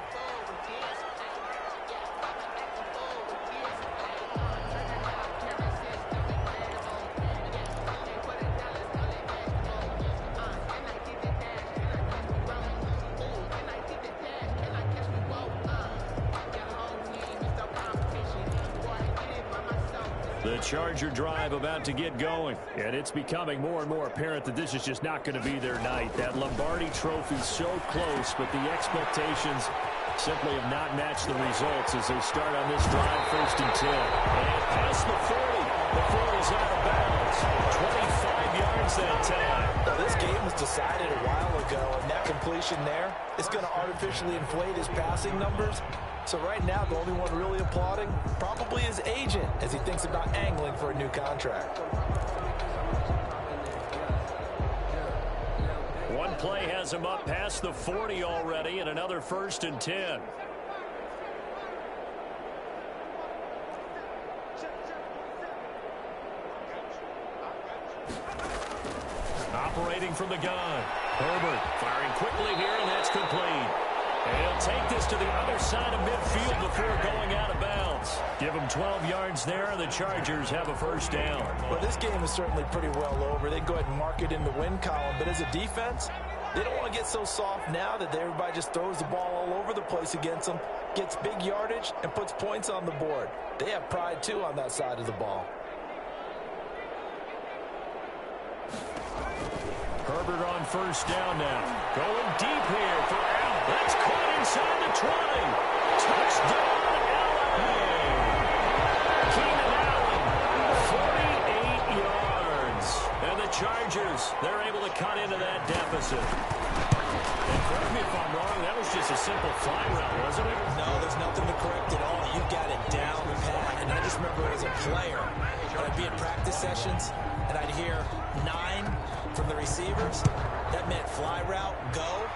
The Charger drive about to get going. And it's becoming more and more apparent that this is just not going to be their night. That Lombardi trophy so close, but the expectations simply have not matched the results as they start on this drive, 1st and 10. And past the 40. The 40 is out of bounds. 25 yards that time. Now, this game was decided a while ago, and that completion there is going to artificially inflate his passing numbers. So right now, the only one really applauding probably his agent as he thinks about angling for a new contract. One play has him up past the 40 already, and another 1st and 10. Operating from the gun. Herbert firing quickly here, and that's complete. And he'll take this to the other side of midfield before going out of bounds. Give him 12 yards there, and the Chargers have a 1st down. Well, this game is certainly pretty well over. They go ahead and mark it in the win column. But as a defense, they don't want to get so soft now that everybody just throws the ball all over the place against them, gets big yardage, and puts points on the board. They have pride, too, on that side of the ball. Herbert on 1st down now. Going deep here for Allen. That's caught inside the 20. Touchdown, LA. Keenan Allen, 48 yards. And the Chargers, they're able to cut into that deficit. And correct me if I'm wrong, that was just a simple fly route, wasn't it? No, there's nothing to correct at all. You got it down, Pat. And I just remember as a player, when I'd be in practice sessions, and I'd hear 9 from the receivers. That meant fly route, go.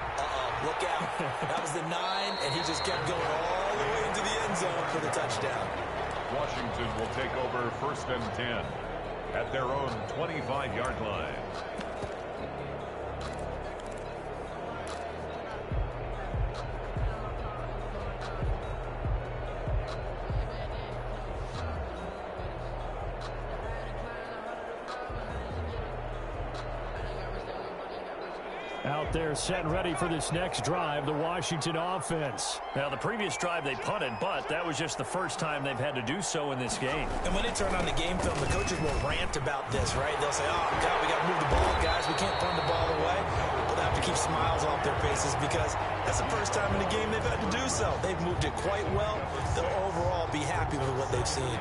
Look out. That was the 9, and he just kept going all the way into the end zone for the touchdown. Washington will take over 1st and 10 at their own 25-yard line. Out there set and ready for this next drive, the Washington offense. Now, the previous drive they punted, but that was just the first time they've had to do so in this game. And when they turn on the game film, the coaches will rant about this, right? They'll say, oh, God, we got to move the ball, guys. We can't punt the ball away. Well, they have to keep smiles off their faces because that's the first time in the game they've had to do so. They've moved it quite well. They'll overall be happy with what they've seen.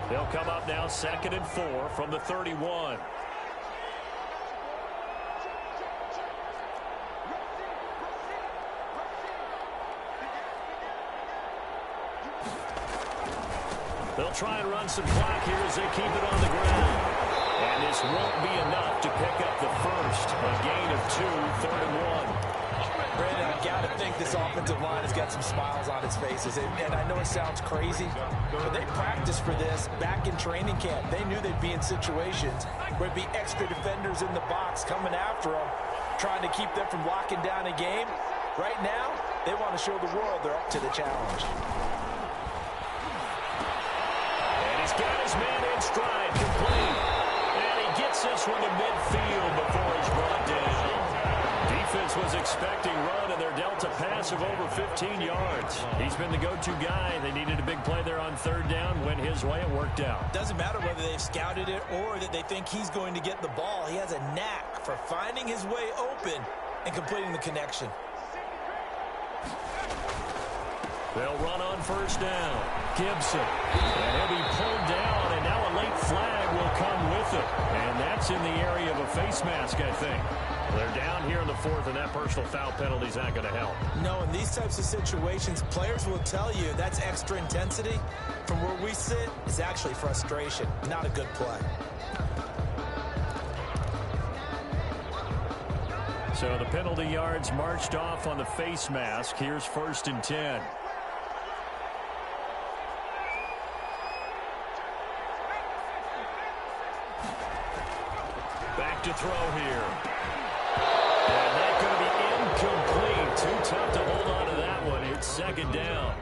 They'll come up now 2nd and 4 from the 31. They'll try and run some clock here as they keep it on the ground. And this won't be enough to pick up the first. A gain of 2, 3rd and 1. Brandon, I've got to think this offensive line has got some smiles on its faces. And I know it sounds crazy, but they practiced for this back in training camp. They knew they'd be in situations where there'd be extra defenders in the box coming after them, trying to keep them from locking down a game. Right now, they want to show the world they're up to the challenge. And he's got his man in stride, complete. And he gets this one to midfield before he's brought down. Defense was expecting run, and they're dealt a pass of over 15 yards. He's been the go-to guy. They needed a big play there on 3rd down. Went his way. It worked out. Doesn't matter whether they've scouted it or that they think he's going to get the ball. He has a knack for finding his way open and completing the connection. They'll run on 1st down. Gibson. And he'll be pulled down, and now a late flag will come with it. And that's in the area of a face mask, I think. They're down here in the 4th, and that personal foul penalty is not going to help. No, in these types of situations, players will tell you that's extra intensity. From where we sit, it's actually frustration. Not a good play. So the penalty yards marched off on the face mask. Here's 1st and 10. Back to throw here. And that's going to be incomplete. Too tough to hold on to that one. It's 2nd down.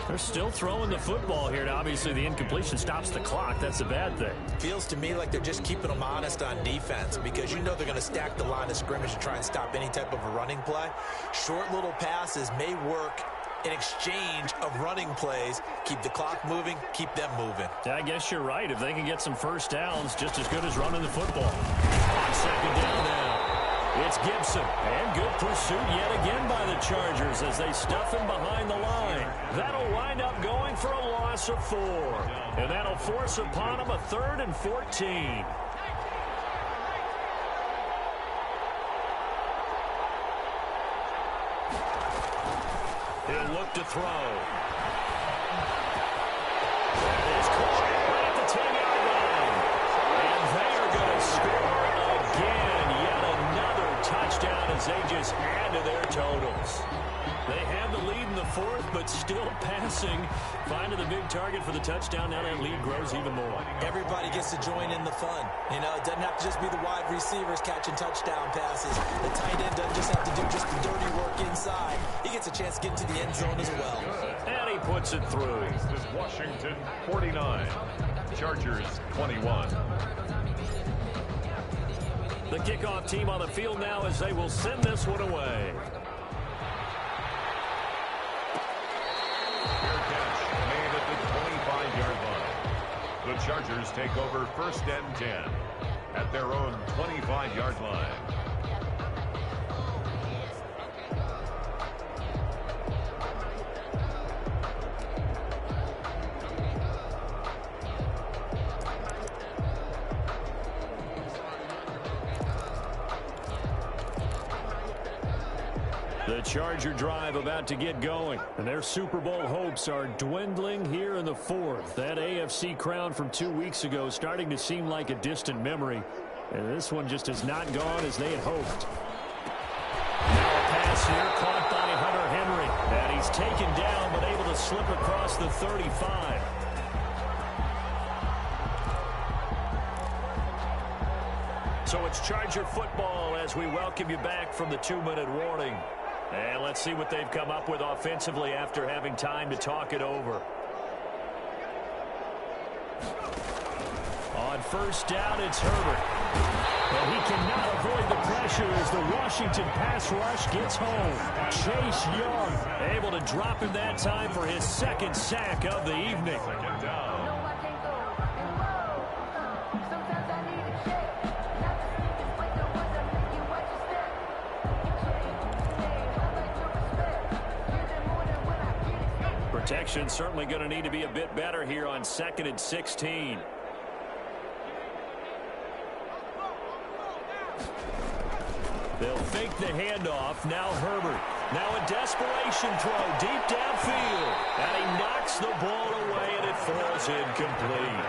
They're still throwing the football here. Now, obviously, the incompletion stops the clock. That's a bad thing. Feels to me like they're just keeping them honest on defense because you know they're going to stack the line of scrimmage and try and stop any type of a running play. Short little passes may work in exchange of running plays. Keep the clock moving, keep them moving. Yeah, I guess you're right. If they can get some 1st downs, just as good as running the football. On 2nd down now. It's Gibson. And good pursuit yet again by the Chargers as they stuff him behind the line. That'll wind up going for a loss of 4. And that'll force upon him a 3rd and 14. He'll look to throw. That is caught right at the 10-yard line. And they are going to score again. Yet another touchdown as they just add to their totals. They have the lead in the 4th, but still passing. Finding the big target for the touchdown. Now that lead grows even more. Everybody gets to join in the fun. You know, it doesn't have to just be the wide receivers catching touchdown passes. The tight end doesn't just have to do just the dirty work inside. He gets a chance to get into the end zone as well. And he puts it through. This is Washington 49, Chargers 21. The kickoff team on the field now as they will send this one away. Fair catch made at the 25-yard line. The Chargers take over 1st and 10 at their own 25-yard line. The Charger drive about to get going, and their Super Bowl hopes are dwindling here in the 4th. That AFC crown from 2 weeks ago starting to seem like a distant memory, and this one just has not gone as they had hoped. Now a pass here caught by Hunter Henry, and he's taken down but able to slip across the 35. So it's Charger football as we welcome you back from the 2-minute warning. And let's see what they've come up with offensively after having time to talk it over. On 1st down, it's Herbert. But he cannot avoid the pressure as the Washington pass rush gets home. Chase Young able to drop him that time for his 2nd sack of the evening. 2nd down. Protection certainly going to need to be a bit better here on 2nd and 16. They'll fake the handoff. Now Herbert. Now a desperation throw deep downfield. And he knocks the ball away, and it falls incomplete.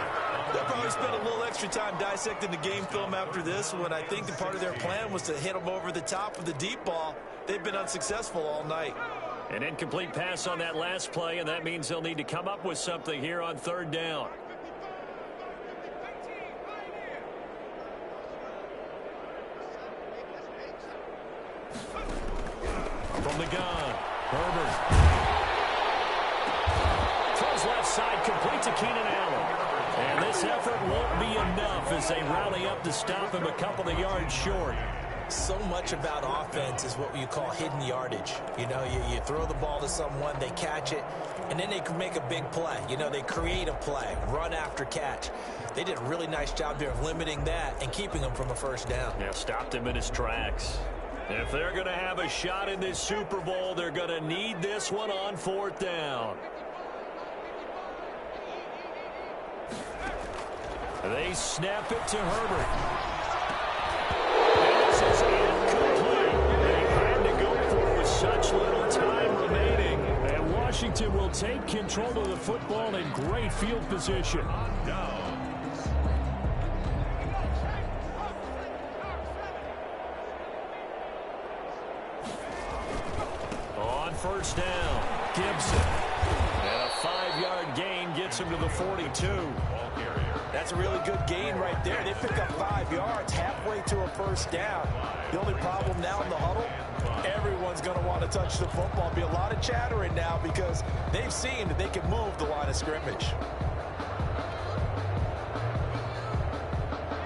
They'll probably spend a little extra time dissecting the game film after this one. I think that part of their plan was to hit them over the top of the deep ball. They've been unsuccessful all night. An incomplete pass on that last play, and that means they'll need to come up with something here on third down. From the gun, Herbert. Throws left side, complete to Keenan Allen. And this effort won't be enough as they rally up to stop him a couple of yards short. So much about offense is what you call hidden yardage. You know, you throw the ball to someone, they catch it, and then they can make a big play. You know, they create a play, run after catch. They did a really nice job here of limiting that and keeping him from a first down. Yeah, stopped him in his tracks. If they're going to have a shot in this Super Bowl, they're going to need this one on fourth down. They snap it to Herbert. And this is incomplete. They had to go for it with such little time remaining. And Washington will take control of the football in great field position. On first down, Gibson. And a 5-yard gain gets him to the 42. That's a really good gain right there. They pick up 5 yards halfway to a first down. The only problem now in the huddle, everyone's going to want to touch the football. Be a lot of chattering now because they've seen that they can move the line of scrimmage.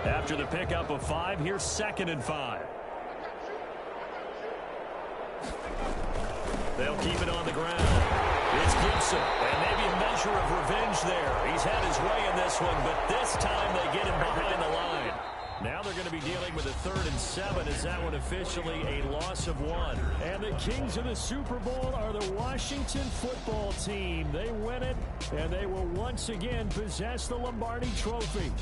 After the pickup of 5, here's 2nd and 5. They'll keep it on the ground. It's Gibson, and maybe a measure of revenge there. He's had his way in this one, but this time they get him behind the line. Now they're going to be dealing with a 3rd and 7 as that one officially a loss of 1. And the kings of the Super Bowl are the Washington football team. They win it, and they will once again possess the Lombardi Trophy.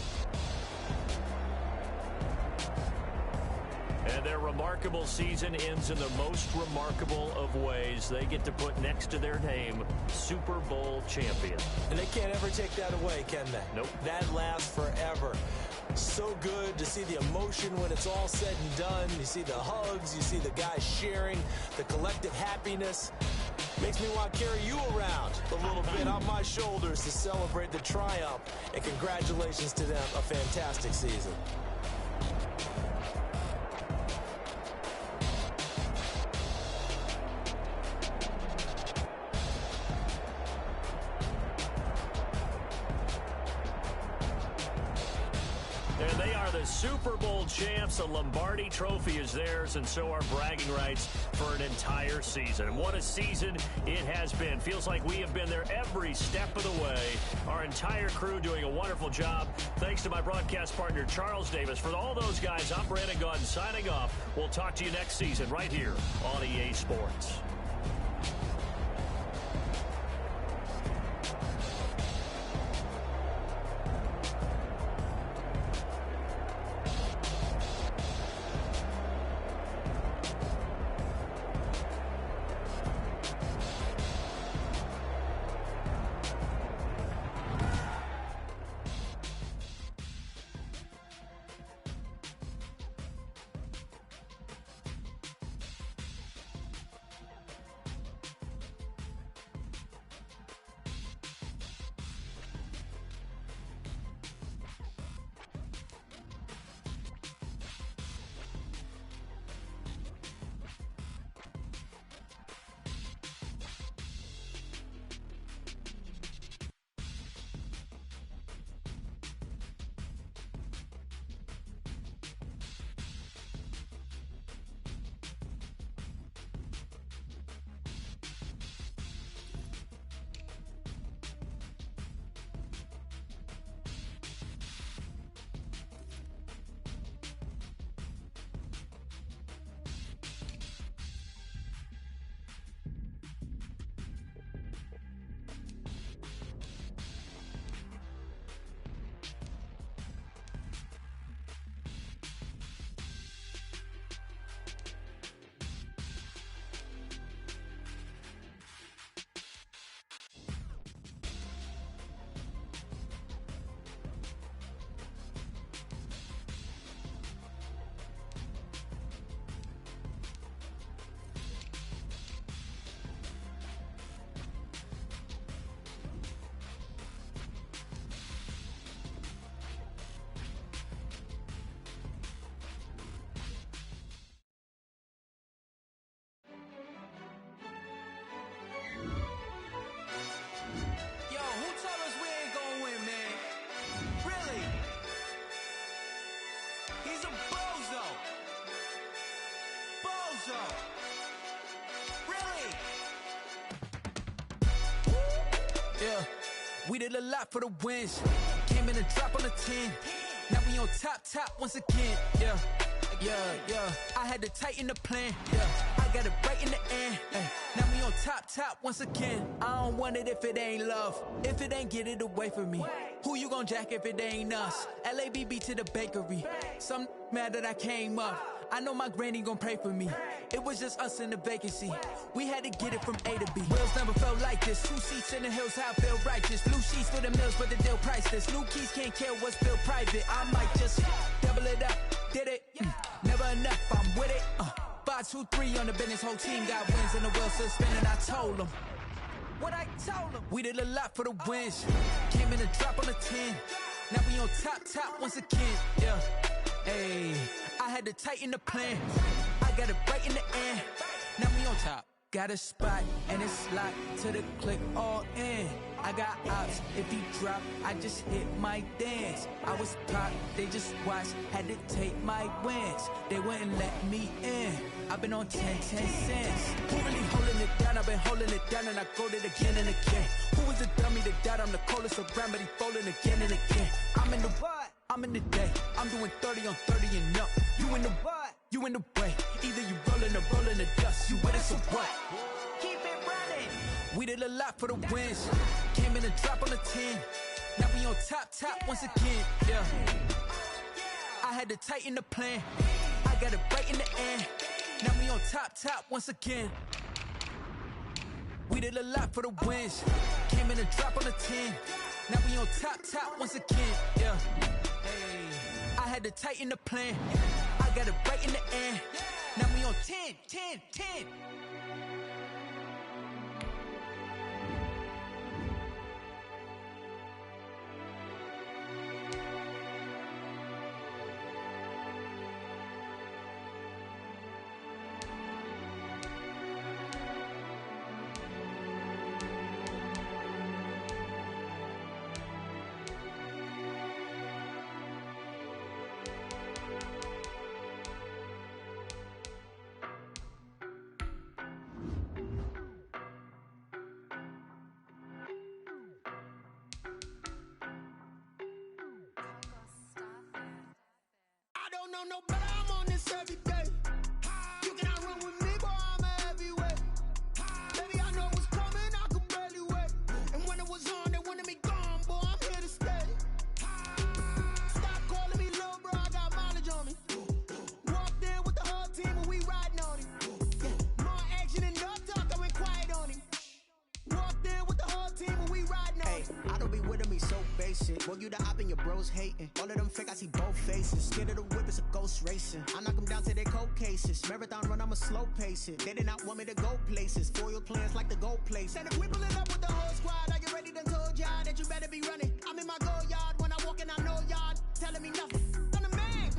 And their remarkable season ends in the most remarkable of ways. They get to put next to their name, Super Bowl champion. And they can't ever take that away, can they? Nope. That lasts forever. So good to see the emotion when it's all said and done. You see the hugs, you see the guys sharing, the collective happiness. Makes me want to carry you around a little bit on my shoulders to celebrate the triumph. And congratulations to them, a fantastic season. And they are the Super Bowl champs. The Lombardi Trophy is theirs, and so are bragging rights for an entire season. And what a season it has been. Feels like we have been there every step of the way. Our entire crew doing a wonderful job. Thanks to my broadcast partner, Charles Davis. For all those guys, I'm Brandon Gaudin signing off. We'll talk to you next season right here on EA Sports. Really? Yeah, we did a lot for the wins. Came in and dropped on the 10. Now we on top once again. Yeah. I had to tighten the plan. Yeah, I got it right in the end. Now we on top once again. I don't want it if it ain't love. If it ain't, get it away from me. Who you gon' jack if it ain't us? LABB to the bakery. Some mad that I came up. I know my granny gon' pray for me. It was just us in the vacancy. We had to get it from A to B. Wheels never felt like this. 2 seats in the hills, how I feel righteous. Blue sheets for the mills, but the deal priceless. New keys can't care what's still private. I might just double it up. Did it? Never enough, I'm with it. 5, 2, 3 on the business. Whole team got wins and the wheels still spinning. I told them what I told them. We did a lot for the wins. Came in and drop on the 10. Now we on top once again. Yeah. Hey, I had to tighten the plan. I got it right in the end. Now we on top. Got a spot and it's locked to the click all in. I got ops, if he drop, I just hit my dance. I was top, they just watched, had to take my wins. They wouldn't let me in. I've been on 10 cents. Who really holding it down? I've been holding it down and I go it again and again. Who was the dummy that died? I'm the coldest around, but he folding again and again. I'm in the what? I'm in the day. I'm doing 30 on 30 and up. You in the what? You in the way. Either you rolling or rolling the dust. You with us or what? Keep it running. We did a lot for the wins. Came in and drop on the 10. Now we on top once again. Yeah. I had to tighten the plan. I got it right in the end. Now we on top once again. We did a lot for the wins. Came in and drop on the 10. Now we on top once again. Yeah. Hey, I had to tighten the plan. I got it right in the end. Now we on 10. No better, I'm on this every day. You cannot run with me, boy, I'm a heavyweight. Baby, I know what's coming, I could barely wait. And when it was on, they wanted me gone, boy, I'm here to stay. Stop calling me little bro, I got mileage on me. Walked in with the whole team and we riding on him. More action and no talk, I went quiet on him. Walked in with the whole team and we riding on him. I don't be with him, he's so basic. Well, you the op and your bros hating. All of them fake, I see both faces. Scared of the whip, it's a ghost racing. I knock them down to their cold cases. Marathon run, I'ma slow pace it. They did not want me to go places. Foil plans like the gold place. And if we pulling up with the whole squad, are you ready? Done told y'all that you better be running. I'm in my go yard. When I walk in, I know y'all telling me nothing. I'm the man.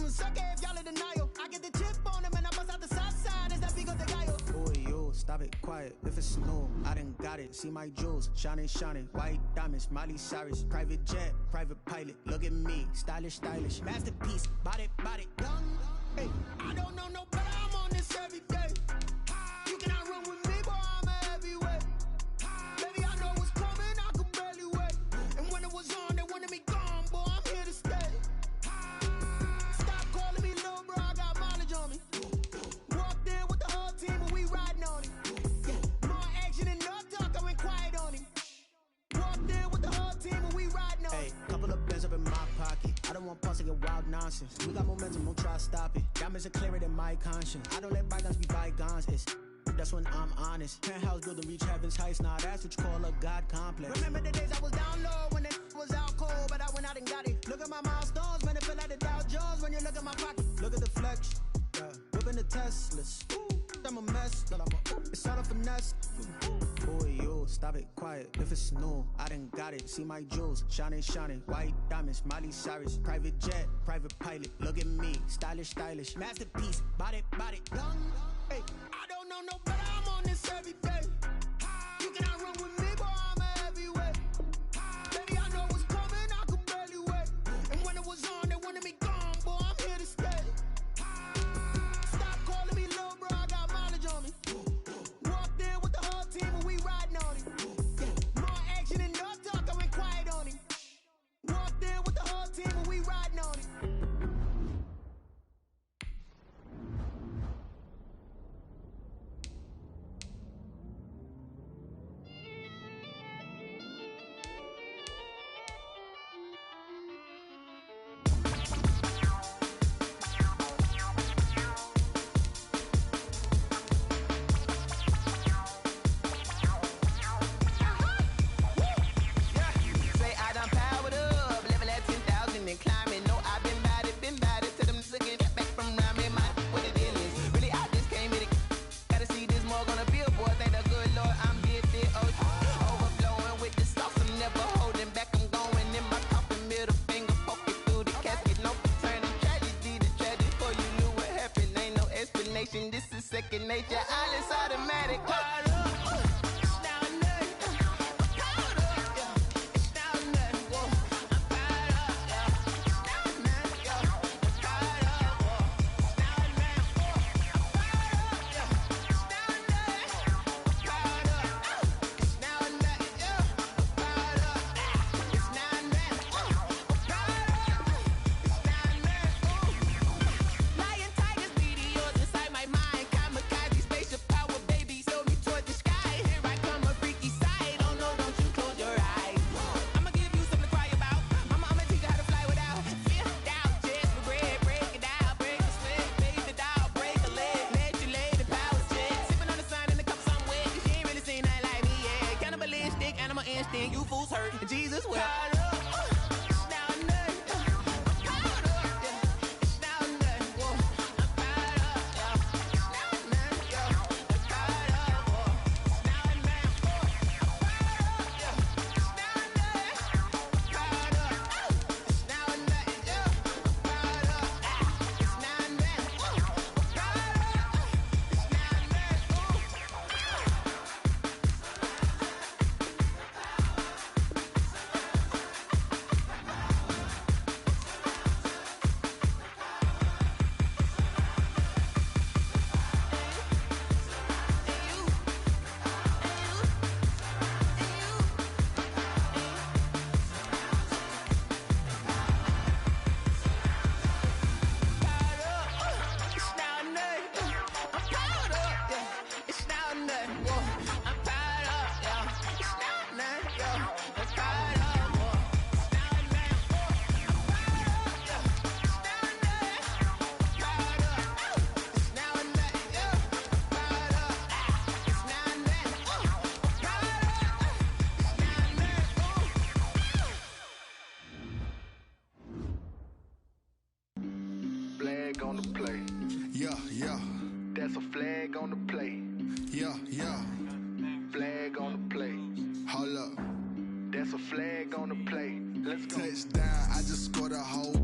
Suck it if y'all in denial. I get the chip on him and I bust out the south side. Is that big of the guy? Boy, yo, stop it, quiet. If it's snow, I done got it. See my jewels, shining. White diamonds, Miley Cyrus. Private jet, private pilot. Look at me, stylish. Masterpiece, body, young. Hey, I don't know no better, I'm on this every day. You cannot run with me, boy, I'm a heavyweight. Baby, I know what's coming, I could barely wait. And when it was on, they wanted me gone, boy, I'm here to stay. Stop calling me little bro, I got mileage on me. Walked in with the whole team and we riding on him. More action and no talk, I went quiet on him. Walked in with the whole team and we riding on him. Hey, couple of bands up in my pocket. I don't want pause to get wild nonsense. We got momentum, don't try to stop it. Diamonds are clearer than my conscience. I don't let bygones be bygones. That's when I'm honest. Penthouse building, reach heaven's heights. Nah, that's what you call a God complex. Remember the days I was down low when it was out cold, but I went out and got it. Look at my milestones, man, it feel like the Dow Jones when you look at my pocket. Look at the flex, whipping the Teslas. I'm a mess, it's all a finesse. Boy, yo, stop it, quiet. If it's snow, I done got it. See my jewels, shining. White diamonds, Miley Cyrus. Private jet, private pilot. Look at me, stylish. Masterpiece, body, young. Hey, I don't know no better, I'm on this every day. You cannot run with me, boy, I'm a heavyweight. Baby, I know what's coming, I could barely wait. And when it was on, they wanted me gone, boy, I'm here to stay. Stop calling me low. This is second nature, all is automatic. You fools hurt, Jesus will. On the play. Yeah, yeah. That's a flag on the play. Yeah, yeah. Flag on the play. Hold up. That's a flag on the play. Let's go. Touchdown, I just scored a whole